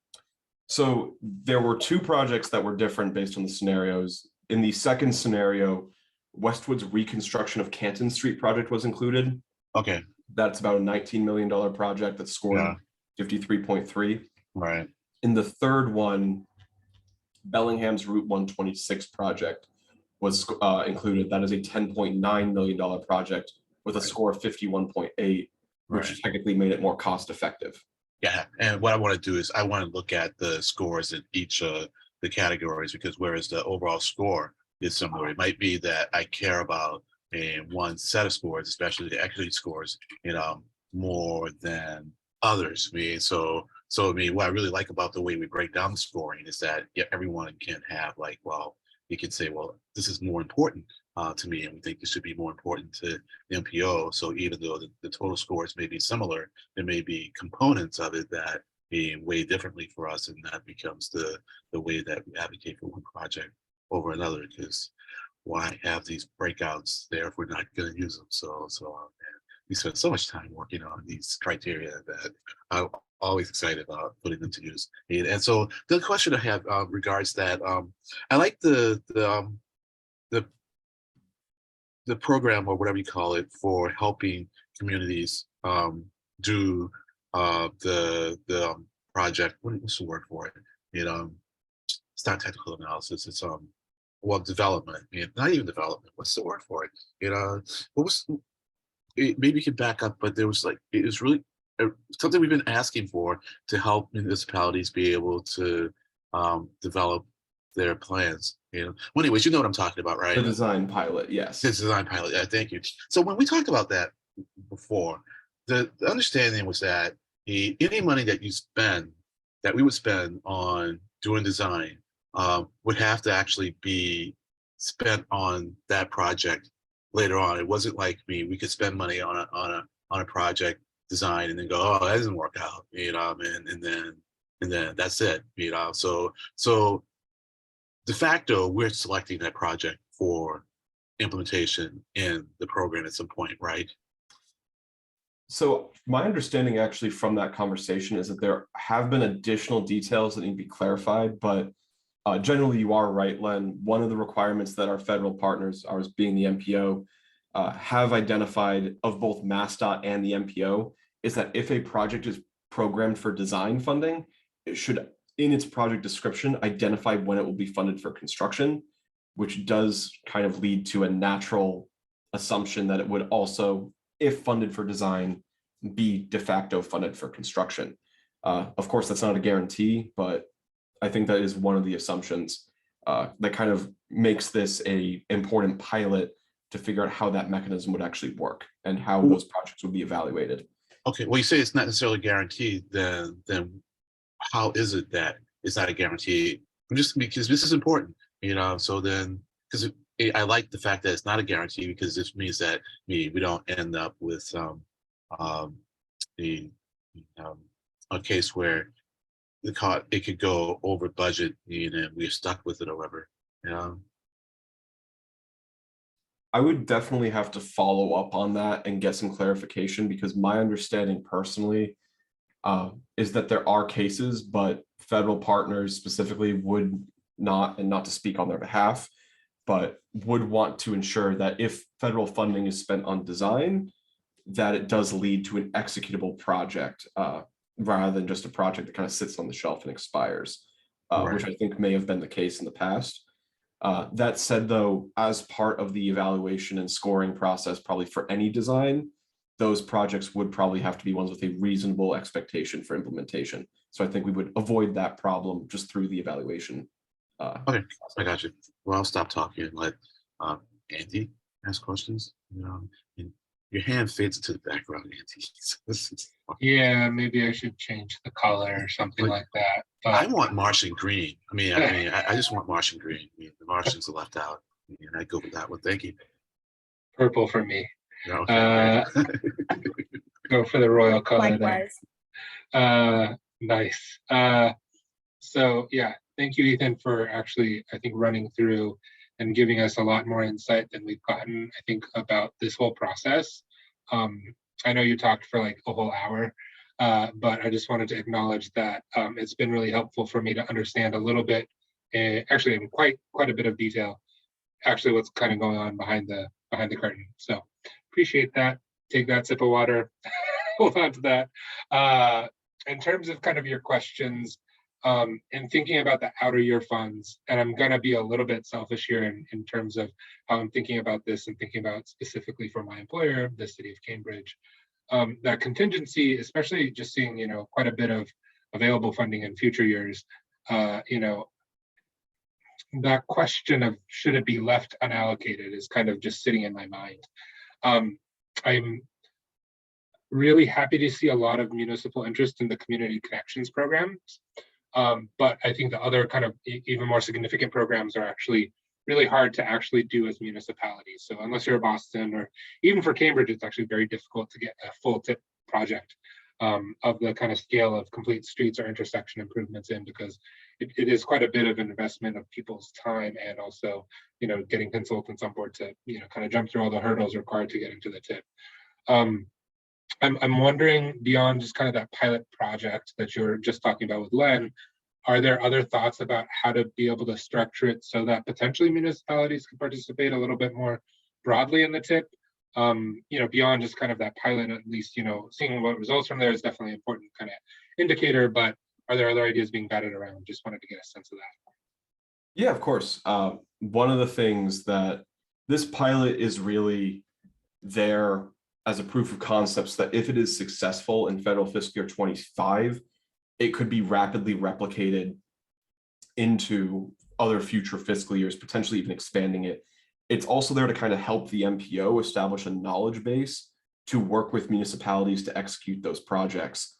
So there were 2 projects that were different based on the scenarios. In the second scenario, Westwood's reconstruction of Canton Street project was included. Okay. That's about a $19 million project that scored 53.3. Right. In the third one, Bellingham's Route 126 project was included. That is a $10.9 million project with a score of 51.8, which technically made it more cost effective. Yeah, and what I want to do is I want to look at the scores in each of the categories, because whereas the overall score is similar, it might be that I care about one set of scores, especially the equity scores, more than others. So what I really like about the way we break down the scoring is that everyone can have you can say, well, this is more important to me, and we think this should be more important to the MPO. So even though the total scores may be similar, there may be components of it that be weigh differently for us, and that becomes the way that we advocate for one project over another. Because why have these breakouts there if we're not going to use them? So we spend so much time working on these criteria that I'm always excited about putting them to use. And so the question I have regards that I like the program, or whatever you call it, for helping communities do the project. What's the word for it? It's not technical analysis. It's development. Not even development. What's the word for it? Maybe you can back up, but there was it was really something we've been asking for to help municipalities be able to develop their plans. Well, anyways, you know what I'm talking about, right? The design pilot, yes. The design pilot, yeah, thank you. So when we talked about that before, the understanding was that any money that you spend, that we would spend on doing design would have to actually be spent on that project later on. It wasn't like we could spend money on a project design and then go, oh, that doesn't work out, and then that's it, So de facto, we're selecting that project for implementation in the program at some point, right? So my understanding actually from that conversation is that there have been additional details that need to be clarified, but generally you are right, Len. One of the requirements that our federal partners, ours being the MPO, have identified of both MassDOT and the MPO is that if a project is programmed for design funding, it should, in its project description, identify when it will be funded for construction, which does kind of lead to a natural assumption that it would also, if funded for design, be de facto funded for construction. Of course, that's not a guarantee, but I think that is one of the assumptions that kind of makes this a important pilot to figure out how that mechanism would actually work and how those projects would be evaluated. Okay, well, you say it's not necessarily guaranteed, then how is it that it's not a guarantee? Just because this is important, so then, because I like the fact that it's not a guarantee, because this means that we don't end up with a case where it could go over budget and we're stuck with it or whatever, I would definitely have to follow up on that and get some clarification, because my understanding personally is that there are cases, but federal partners specifically would not, and not to speak on their behalf, but would want to ensure that if federal funding is spent on design, that it does lead to an executable project rather than just a project that kind of sits on the shelf and expires, which I think may have been the case in the past. That said, though, as part of the evaluation and scoring process, probably for any design, those projects would probably have to be ones with a reasonable expectation for implementation. So I think we would avoid that problem just through the evaluation. Okay, I got you. Well, I'll stop talking and let Andy ask questions. And your hand fades into the background, Andy. Yeah, maybe I should change the color or something like that. But I want Martian green. I just want Martian green. The Martians are left out, and I go with that one. Thank you. purple for me. Okay. Go for the royal color Likewise. there. Nice. So yeah, thank you, Ethan, for actually, I think, running through and giving us a lot more insight than we've gotten, I think, about this whole process. I know you talked for like a whole hour, but I just wanted to acknowledge that it's been really helpful for me to understand a little bit, actually in quite a bit of detail, actually what's kind of going on behind the curtain. So appreciate that. Take that sip of water, hold on to that. In terms of kind of your questions, and thinking about the outer year funds, and I'm going to be a little bit selfish here in terms of how I'm thinking about this and thinking about specifically for my employer, the city of Cambridge, that contingency, especially just seeing, quite a bit of available funding in future years, that question of should it be left unallocated is kind of just sitting in my mind. I'm really happy to see a lot of municipal interest in the community connections programs. But I think the other kind of even more significant programs are actually really hard to actually do as municipalities. So unless you're a Boston, or even for Cambridge, it's actually very difficult to get a full tip project of the kind of scale of complete streets or intersection improvements in, because it is quite a bit of an investment of people's time, and also, getting consultants on board to, kind of jump through all the hurdles required to get into the tip. I'm wondering, beyond just kind of that pilot project that you're just talking about with Len, are there other thoughts about how to be able to structure it so that potentially municipalities can participate a little bit more broadly in the tip? Beyond just kind of that pilot, at least, seeing what results from there is definitely an important kind of indicator, but are there other ideas being batted around? Just wanted to get a sense of that. Yeah, of course. One of the things that this pilot is really there as a proof of concepts that if it is successful in federal fiscal year 25, it could be rapidly replicated into other future fiscal years, potentially even expanding it. It's also there to kind of help the MPO establish a knowledge base to work with municipalities to execute those projects.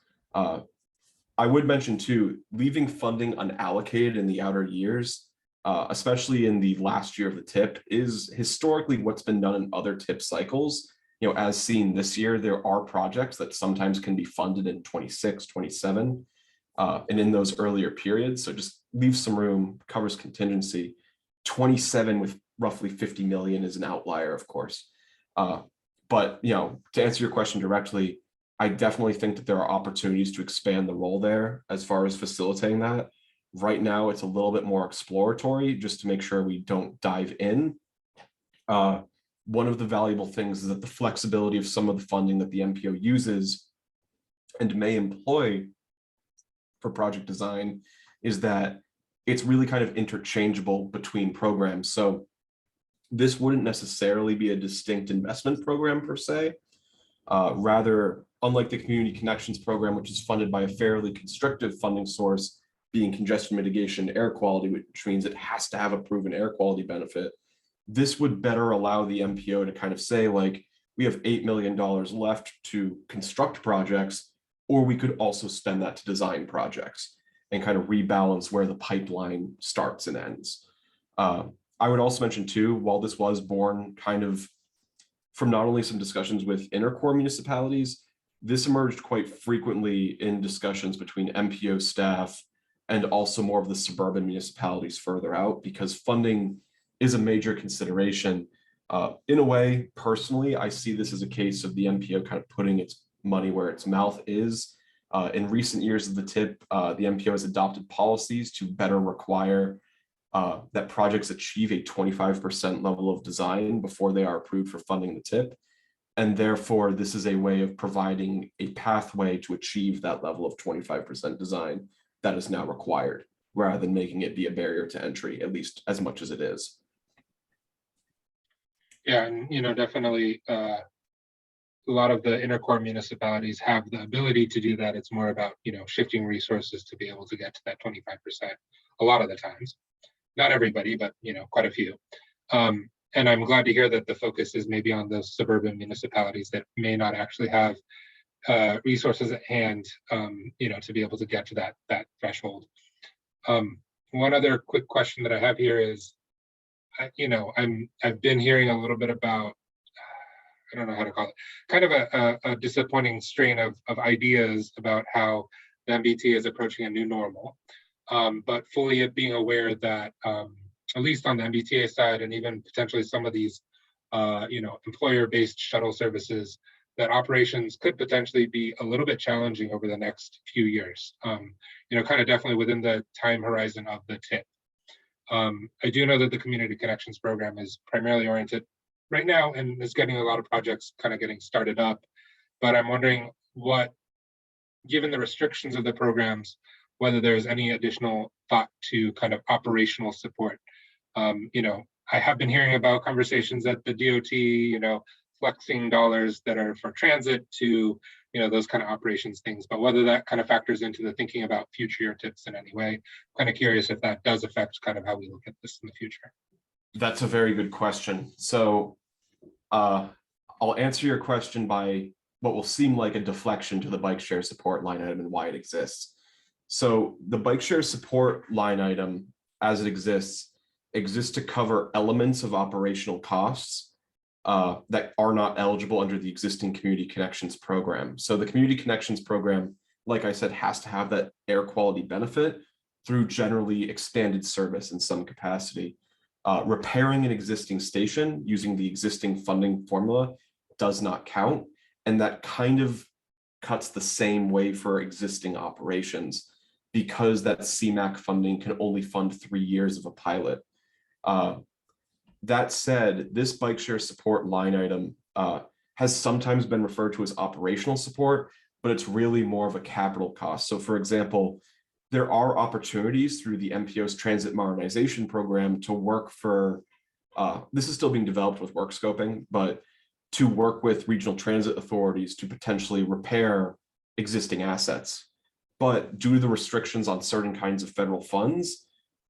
I would mention too, leaving funding unallocated in the outer years, especially in the last year of the TIP, is historically what's been done in other TIP cycles. You know, as seen this year, there are projects that sometimes can be funded in 26, 27, and in those earlier periods. So just leave some room, covers contingency. 27 with roughly 50 million is an outlier, of course. But, you know, to answer your question directly, I definitely think that there are opportunities to expand the role there as far as facilitating that. Right now, it's a little bit more exploratory just to make sure we don't dive in. One of the valuable things is that the flexibility of some of the funding that the MPO uses and may employ for project design is that it's really kind of interchangeable between programs. So this wouldn't necessarily be a distinct investment program per se. Rather, unlike the Community Connections program, which is funded by a fairly constrictive funding source, being congestion mitigation, air quality, which means it has to have a proven air quality benefit, this would better allow the MPO to kind of say, like, we have $8 million left to construct projects, or we could also spend that to design projects and kind of rebalance where the pipeline starts and ends. I would also mention too, while this was born kind of from not only some discussions with inner core municipalities, this emerged quite frequently in discussions between MPO staff and also more of the suburban municipalities further out, because funding is a major consideration. In a way, personally, I see this as a case of the MPO kind of putting its money where its mouth is. In recent years of the TIP, the MPO has adopted policies to better require that projects achieve a 25% level of design before they are approved for funding the TIP. And therefore, this is a way of providing a pathway to achieve that level of 25% design that is now required, rather than making it be a barrier to entry, at least as much as it is. Yeah, and you know, definitely a lot of the inner core municipalities have the ability to do that. It's more about, you know, shifting resources to be able to get to that 25% a lot of the times. Not everybody, but you know, quite a few. And I'm glad to hear that the focus is maybe on those suburban municipalities that may not actually have resources at hand, you know, to be able to get to that threshold. One other quick question that I have here is, you know, I've been hearing a little bit about, I don't know how to call it, kind of a disappointing strain of ideas about how the MBTA is approaching a new normal. But fully being aware that, at least on the MBTA side, and even potentially some of these, you know, employer-based shuttle services, that operations could potentially be a little bit challenging over the next few years. You know, kind of definitely within the time horizon of the TIP. I do know that the Community Connections program is primarily oriented right now and is getting a lot of projects kind of getting started up. But I'm wondering what, given the restrictions of the programs, whether there's any additional thought to kind of operational support. You know, I have been hearing about conversations at the DOT, you know, flexing dollars that are for transit to, you know, those kind of operations things, but whether that kind of factors into the thinking about future year TIPs in any way. Kind of curious if that does affect kind of how we look at this in the future. That's a very good question. So I'll answer your question by what will seem like a deflection to the bike share support line item and why it exists. So the bike share support line item as it exists to cover elements of operational costs that are not eligible under the existing Community Connections program. So the Community Connections program, like I said, has to have that air quality benefit through generally expanded service in some capacity. Repairing an existing station using the existing funding formula does not count. And that kind of cuts the same way for existing operations, because that CMAQ funding can only fund 3 years of a pilot. That said, this bike share support line item has sometimes been referred to as operational support, but it's really more of a capital cost. So for example, there are opportunities through the MPO's transit modernization program to work for, this is still being developed with work scoping, but to work with regional transit authorities to potentially repair existing assets. But due to the restrictions on certain kinds of federal funds,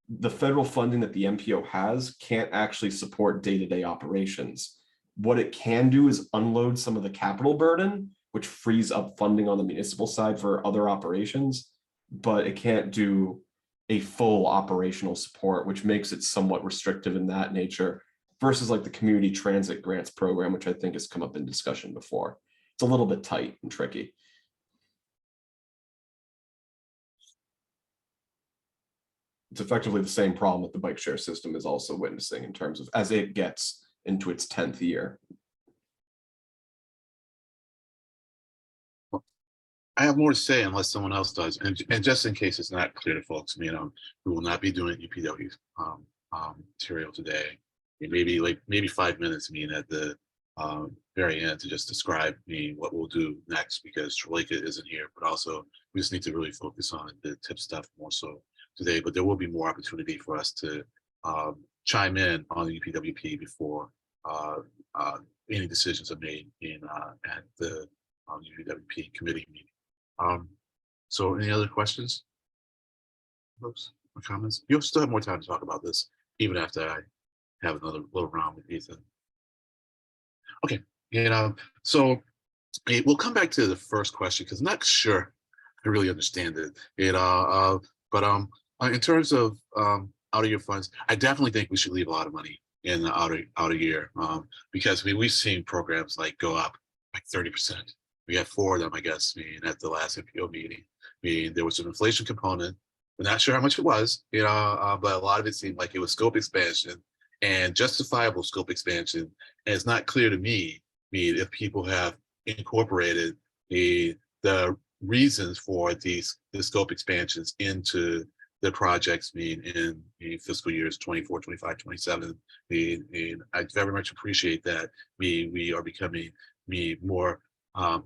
the federal funding that the MPO has can't actually support day-to-day operations. What it can do is unload some of the capital burden, which frees up funding on the municipal side for other operations. but it can't do a full operational support, which makes it somewhat restrictive in that nature versus like the community transit grants program, which I think has come up in discussion before. It's a little bit tight and tricky. It's effectively the same problem that the bike share system is also witnessing in terms of as it gets into its 10th year. I have more to say unless someone else does, and just in case it's not clear to folks, we will not be doing UPW material today. Maybe 5 minutes, at the very end to just describe what we'll do next, because Trelika isn't here, but also we just need to really focus on the tip stuff more so today. But there will be more opportunity for us to chime in on the UPWP before any decisions are made at the UPWP committee meeting. So any other questions, folks, or comments? You'll still have more time to talk about this even after I have another little round with Ethan. Okay, so we'll come back to the first question because I'm not sure I really understand it. But in terms of out of year funds, I definitely think we should leave a lot of money in the out of year because we've seen programs like go up like 30%. We had 4 of them, I guess, at the last MPO meeting. There was an inflation component. We're not sure how much it was, but a lot of it seemed like it was scope expansion and justifiable scope expansion. And it's not clear to me, if people have incorporated the reasons for the scope expansions into the projects in fiscal years 24, 25, 27. And I very much appreciate that we are becoming more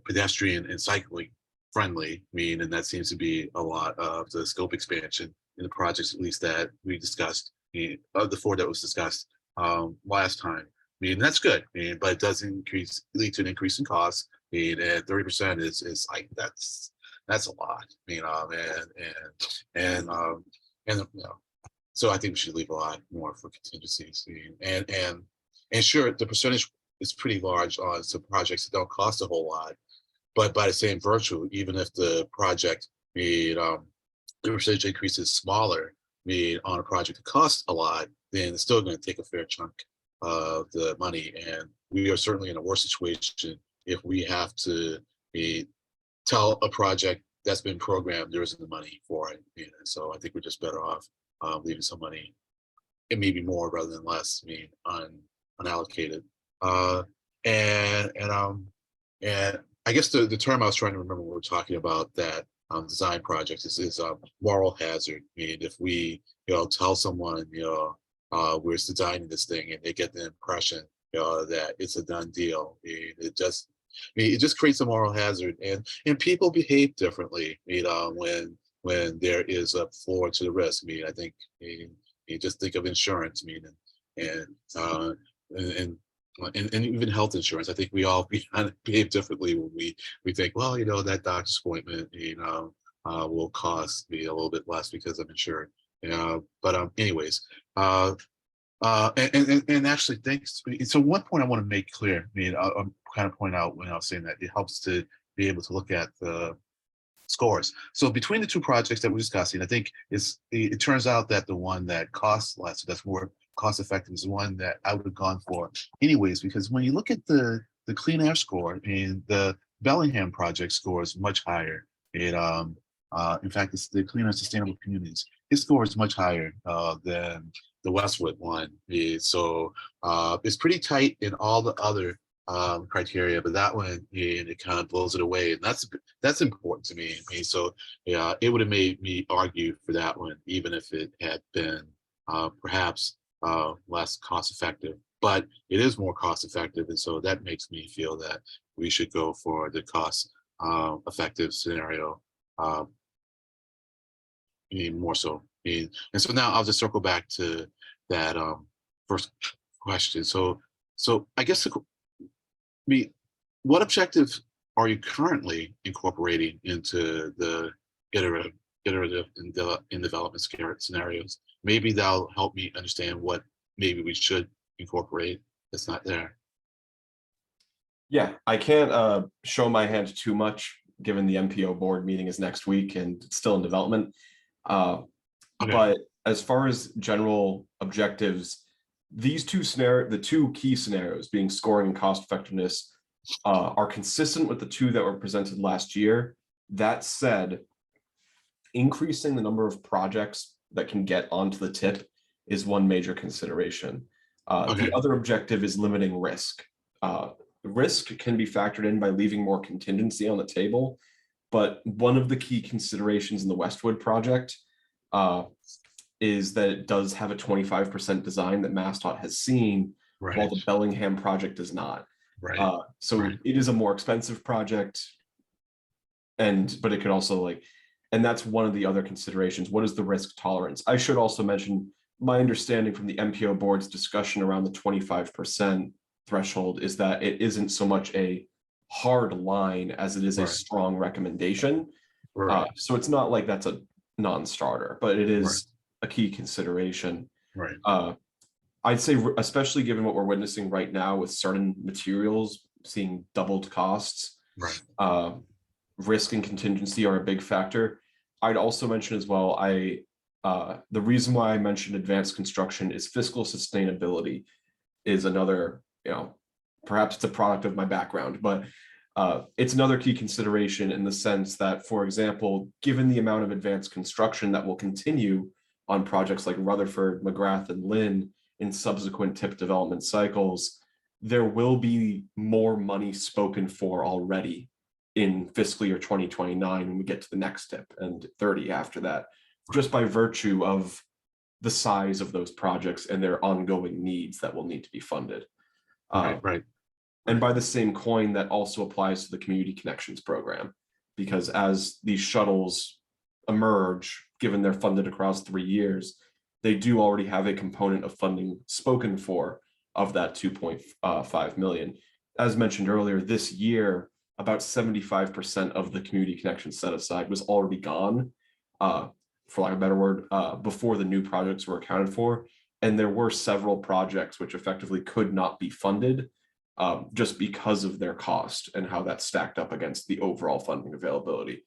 pedestrian and cycling friendly, and that seems to be a lot of the scope expansion in the projects, at least that we discussed, of the 4 that was discussed last time. That's good, but it does lead to an increase in costs. And 30% is like that's a lot, so I think we should leave a lot more for contingencies. And sure, the percentage is pretty large on some projects that don't cost a whole lot, but by the same virtue, even if the project the percentage increase is smaller on a project that costs a lot, then it's still going to take a fair chunk of the money. And we are certainly in a worse situation if we have to tell a project that's been programmed there isn't the money for it. So I think we're just better off leaving some money, and maybe more rather than less, unallocated. And I guess the term I was trying to remember when we were talking about that design projects is moral hazard. If we tell someone we're designing this thing and they get the impression that it's a done deal, it just creates a moral hazard, and people behave differently when there is a floor to the risk. I think you just think of insurance, and even health insurance. I think we all behave differently when we think, well, that doctor's appointment, will cost me a little bit less because I'm insured. But anyways, and actually, thanks. So one point I want to make clear. I'll kind of point out when I was saying that it helps to be able to look at the scores. So between the 2 projects that we're discussing, I think it turns out that the one that costs less, that's more cost effective, is the one that I would have gone for anyways, because when you look at the clean air score, the Bellingham project score is much higher. In fact, it's the Clean and Sustainable Communities. His score is much higher than the Westwood one. So it's pretty tight in all the other criteria, but that one, it kind of blows it away, and that's important to me. So yeah, it would have made me argue for that one, even if it had been perhaps less cost effective, but it is more cost effective. And so that makes me feel that we should go for the cost effective scenario more so. And so now I'll just circle back to that first question. So I guess what objectives are you currently incorporating into the iterative in development scenarios? Maybe that'll help me understand what maybe we should incorporate that's not there. Yeah, I can't show my hand too much given the MPO board meeting is next week and it's still in development. Okay. But as far as general objectives, these the two key scenarios being scoring and cost effectiveness are consistent with the two that were presented last year. That said, increasing the number of projects that can get onto the tip is one major consideration. Okay. The other objective is limiting risk. Risk can be factored in by leaving more contingency on the table, but one of the key considerations in the Westwood project is that it does have a 25% design that MassDOT has seen, Right. while the Bellingham project does not. Right. So Right. it is a more expensive project, but it could also and that's one of the other considerations. What is the risk tolerance? I should also mention my understanding from the MPO board's discussion around the 25% threshold is that it isn't so much a hard line as it is a Right. strong recommendation. Right. So it's not like that's a non-starter, but it is a key consideration. Right. I'd say, especially given what we're witnessing right now with certain materials seeing doubled costs, Right. Risk and contingency are a big factor. I'd also mention as well, the reason why I mentioned advanced construction is fiscal sustainability is another, perhaps it's a product of my background, but it's another key consideration in the sense that, for example, given the amount of advanced construction that will continue on projects like Rutherford, McGrath, and Lynn in subsequent tip development cycles, there will be more money spoken for already in fiscal year 2029 when we get to the next tip, and 30 after that, just by virtue of the size of those projects and their ongoing needs that will need to be funded. Right. And by the same coin, that also applies to the Community Connections program, because as these shuttles emerge, given they're funded across 3 years, they do already have a component of funding spoken for of that 2.5 million. As mentioned earlier, this year, about 75% of the Community Connections set aside was already gone, for lack of a better word, before the new projects were accounted for. And there were several projects which effectively could not be funded just because of their cost and how that stacked up against the overall funding availability.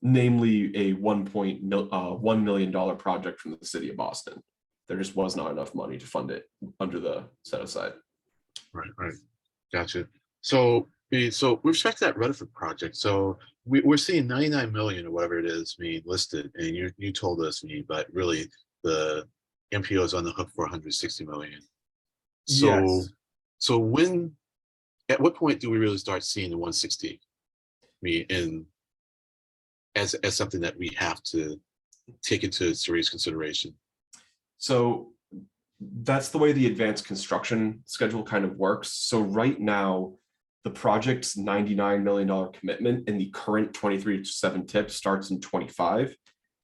Namely a $1 million project from the city of Boston. There just was not enough money to fund it under the set aside. Right. Gotcha. So with respect to that Rutherford project, so we're seeing 99 million or whatever it is being listed, and you told us, but really the MPO is on the hook for 160 million. So, Yes. So at what point do we really start seeing the 160? As something that we have to take into serious consideration? So that's the way the advanced construction schedule kind of works. So right now, the project's $99 million commitment in the current 23-7 tip starts in 25.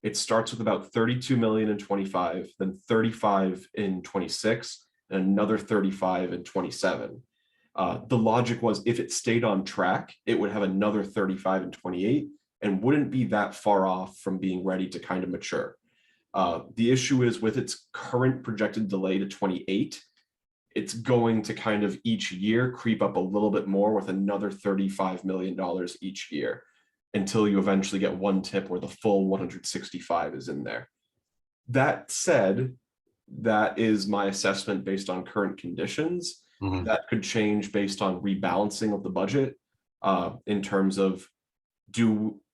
It starts with about 32 million in 25, then 35 in 26, and another 35 in 27. The logic was if it stayed on track, it would have another 35 in 28 and wouldn't be that far off from being ready to kind of mature. The issue is with its current projected delay to 28, it's going to kind of each year creep up a little bit more with another $35 million each year until you eventually get one tip where the full 165 is in there. That said, that is my assessment based on current conditions. Mhm. That could change based on rebalancing of the budget in terms of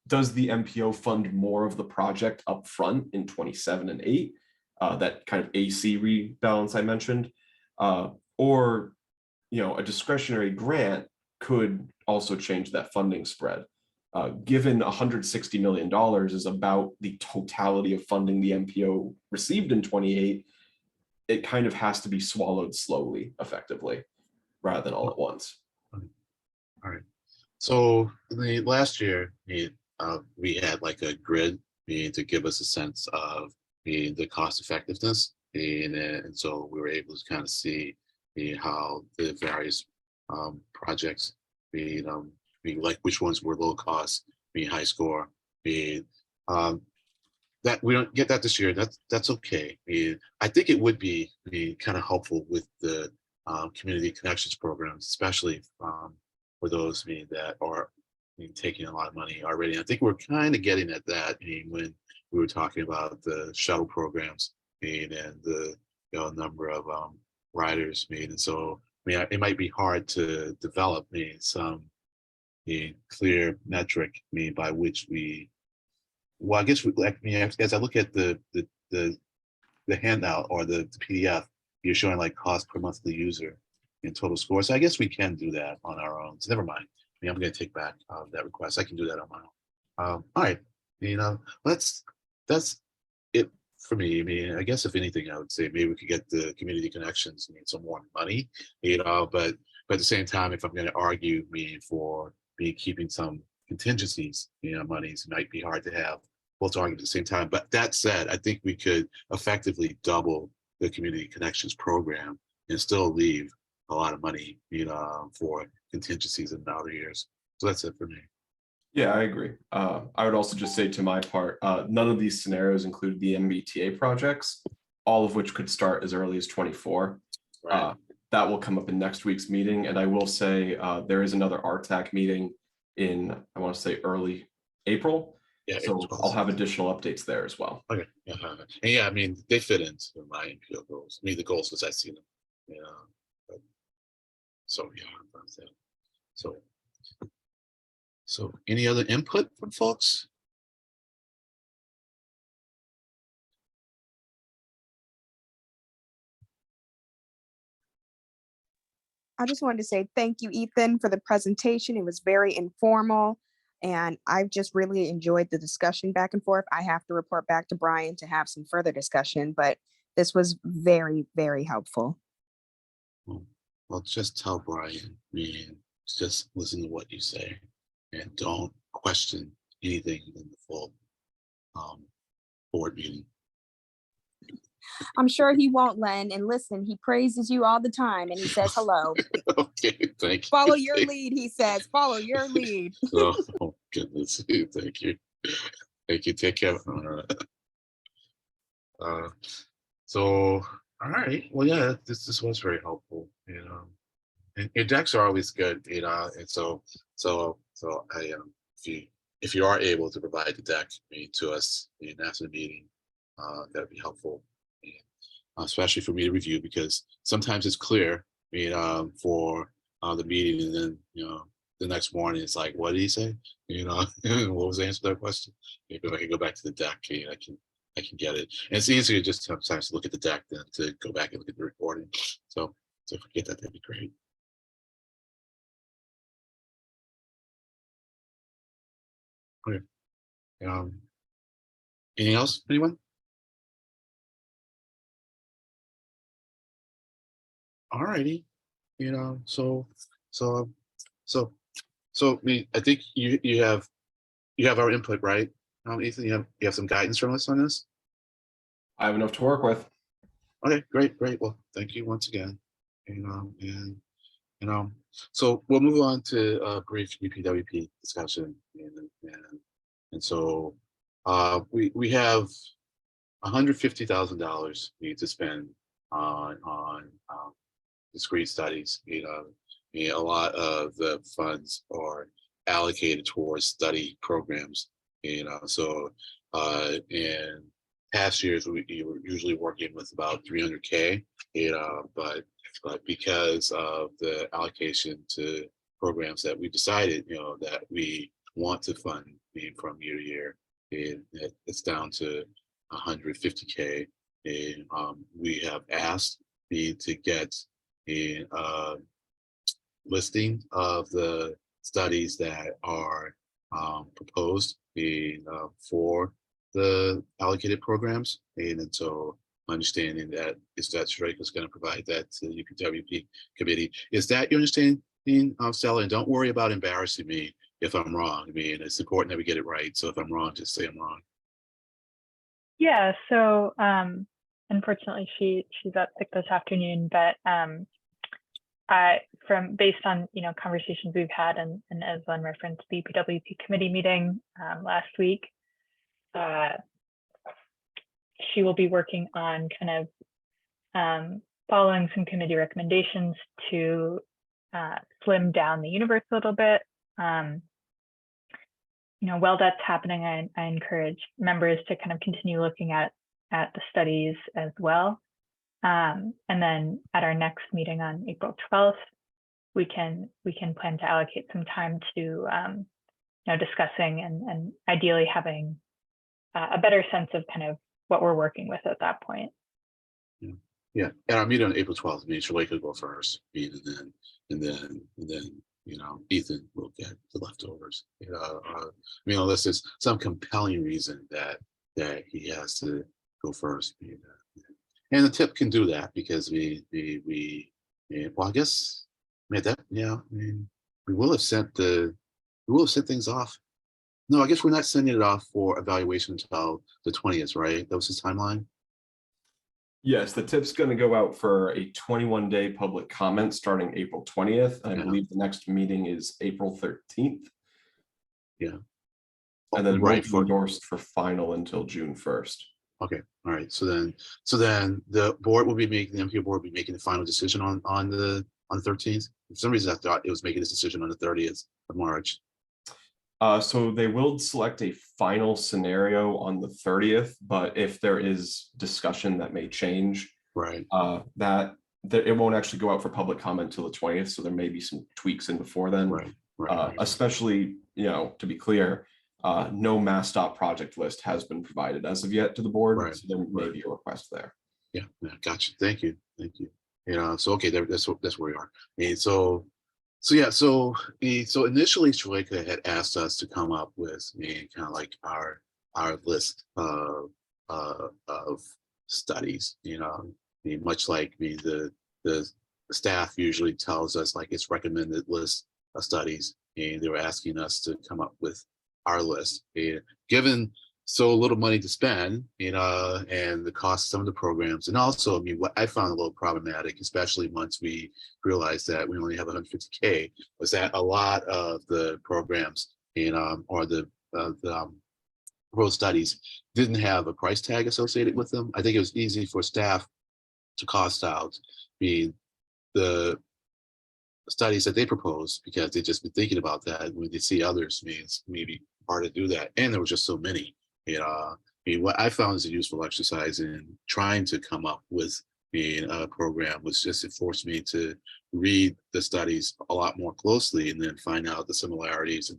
does the MPO fund more of the project up front in 27 and 8, that kind of AC rebalance I mentioned, or a discretionary grant could also change that funding spread. Given $160 million is about the totality of funding the MPO received in 28, it kind of has to be swallowed slowly, effectively, rather than all at once. All right. So in the last year, we had like a grid to give us a sense of the cost effectiveness, and so we were able to kind of see how the various projects, like which ones were low cost, high score, that we don't get that this year. That's okay. I think it would be kind of helpful with the community connections programs, especially for those that are taking a lot of money already. I think we're kind of getting at that. When we were talking about the shuttle programs, and the number of riders, and so it might be hard to develop some clear metric by which we. Well, I guess as I look at the handout or the PDF, you're showing like cost per monthly user and total score. So I guess we can do that on our own. So never mind. I'm going to take back that request. I can do that on my own. All right. That's it for me. I guess if anything, I would say maybe we could get the community connections some more money, but at the same time, if I'm going to argue for keeping some contingencies, monies, it might be hard to have both arguments at the same time. But that said, I think we could effectively double the community connections program and still leave a lot of money, for contingencies in outer years. So that's it for me. Yeah, I agree. I would also just say to my part, none of these scenarios include the MBTA projects, all of which could start as early as 24. Right. That will come up in next week's meeting. And I will say there is another RTAC meeting in, I want to say early April. Yeah, so I'll have additional updates there as well. Okay. And yeah, they fit into my MPO goals. The goals as I see them. So yeah. So any other input from folks? I just wanted to say thank you, Ethan, for the presentation. It was very informal, and I've just really enjoyed the discussion back and forth. I have to report back to Brian to have some further discussion, but this was very, very helpful. Well, just tell Brian, just listen to what you say and don't question anything in the full board meeting. I'm sure he won't, Len. And listen, he praises you all the time and he says hello. Okay, thank you. Follow your lead, he says. Follow your lead. Oh goodness, thank you. Thank you. Take care. So all right. Well, yeah, this was very helpful. And your decks are always good, and so I if you are able to provide the deck to us after the meeting, that'd be helpful. Especially for me to review, because sometimes it's clear, for the meeting, and then the next morning it's like, what did he say? What was the answer to that question? Maybe if I can go back to the deck, I can get it. And it's easier just sometimes to look at the deck than to go back and look at the recording. So if we get that, that'd be great. Okay. Anything else, anyone? All righty. So I think you have our input, right? Ethan, you have some guidance from us on this? I have enough to work with. Okay, great. Well, thank you once again. So we'll move on to a brief UPWP discussion. And so we have $150,000 we need to spend on discrete studies. A lot of the funds are allocated towards study programs. So in past years we were usually working with about 300K. But because of the allocation to programs that we decided, that we want to fund from year to year, it's down to 150K. And we have asked to get a listing of the studies that are proposed for the allocated programs. And so understanding that Strike is going to provide that to the UPWP committee. Is that your understanding, Stella? And don't worry about embarrassing me if I'm wrong. It's important that we get it right. So if I'm wrong, just say I'm wrong. Yeah, so unfortunately she's up sick this afternoon, but based on conversations we've had, and as Len referenced, the UPWP committee meeting last week, she will be working on kind of following some committee recommendations to slim down the universe a little bit. while that's happening, I encourage members to kind of continue looking at the studies as well. And then at our next meeting on April 12th, we can plan to allocate some time to discussing and ideally having a better sense of kind of what we're working with at that point. Yeah, and our meeting on April 12th, Shalay could go first, and then Ethan will get the leftovers. Unless there's some compelling reason that he has to go first. And the tip can do that because we well, I guess we will have sent things off. No, I guess we're not sending it off for evaluation until the 20th, right? That was his timeline. Yes, the tip's going to go out for a 21-day public comment starting April 20th. I believe the next meeting is April 13th. Yeah. And then Right, right, endorsed for final until June 1st. Okay, all right. So then the board will be making, the MPO board will be making the final decision on the 13th. For some reason, I thought it was making this decision on the 30th of March. So they will select a final scenario on the 30th, but if there is discussion that may change, right, it won't actually go out for public comment till the 20th. So there may be some tweaks in before then. Right. Especially, to be clear, no MassDOT project list has been provided as of yet to the board. So there may be a request there. Yeah, gotcha. Thank you. So okay, that's where we are. And so initially Shalika had asked us to come up with kind of like our list of studies, much like the staff usually tells us like it's recommended list of studies, and they were asking us to come up with our list. And given so little money to spend, and the cost of some of the programs, and also, what I found a little problematic, especially once we realized that we only have 150K, was that a lot of the programs or the road studies didn't have a price tag associated with them. I think it was easy for staff to cost out the studies that they proposed because they just been thinking about that when they see others, maybe hard to do that, and there were just so many. What I found is a useful exercise in trying to come up with a program was just it forced me to read the studies a lot more closely and then find out the similarities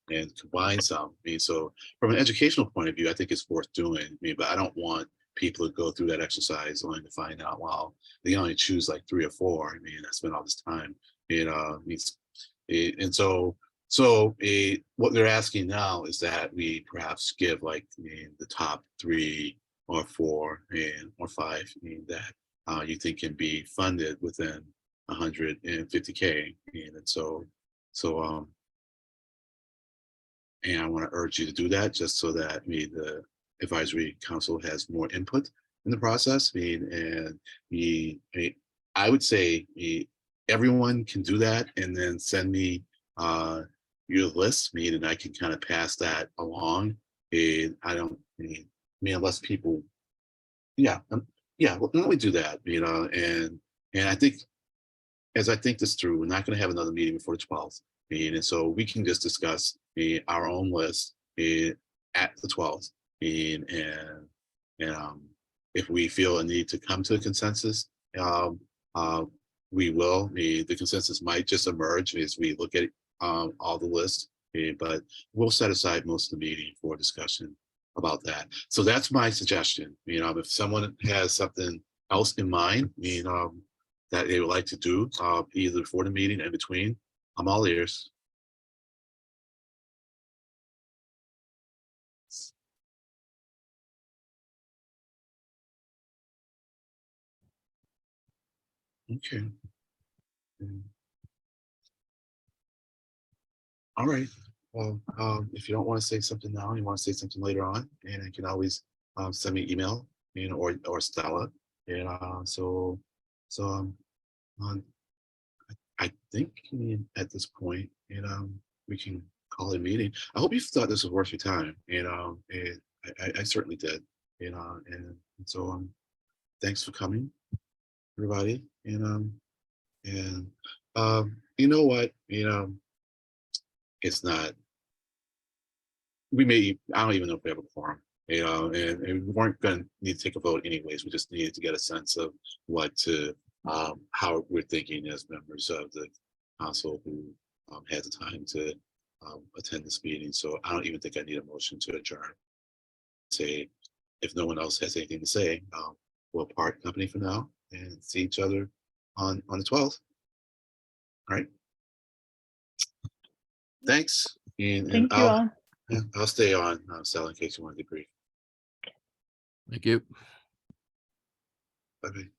and combine some. So from an educational point of view, I think it's worth doing. But I don't want people to go through that exercise only to find out, well, they only choose like 3 or 4. I spent all this time. So what they're asking now is that we perhaps give like the top 3 or 4 or 5 that you think can be funded within 150K, and I want to urge you to do that just so that the advisory council has more input in the process. I would say everyone can do that and then send me your list, and I can kind of pass that along. And I don't unless people, why don't we do that? And I think as I think this through, we're not going to have another meeting before the 12th, and so we can just discuss our own list at the 12th, and if we feel a need to come to a consensus, we will. The consensus might just emerge as we look at all the lists, but we'll set aside most of the meeting for discussion about that. So that's my suggestion. If someone has something else in mind, that they would like to do, either before the meeting and between, I'm all ears. Okay. All right. Well, if you don't want to say something now, you want to say something later on, and you can always send me an email, or Stella. And I think at this point, we can call it a meeting. I hope you thought this was worth your time. And I certainly did. And so thanks for coming, everybody. And you know what? It's not I don't even know if we have a quorum, and we weren't going to need to take a vote anyways. We just needed to get a sense of how we're thinking as members of the council who had the time to attend this meeting. So I don't even think I need a motion to adjourn. Say, if no one else has anything to say, we'll part company for now and see each other on the 12th. All right. Thanks. And Thank you all. I'll stay on, Sal, in case you want to debrief. Thank you. Bye-bye.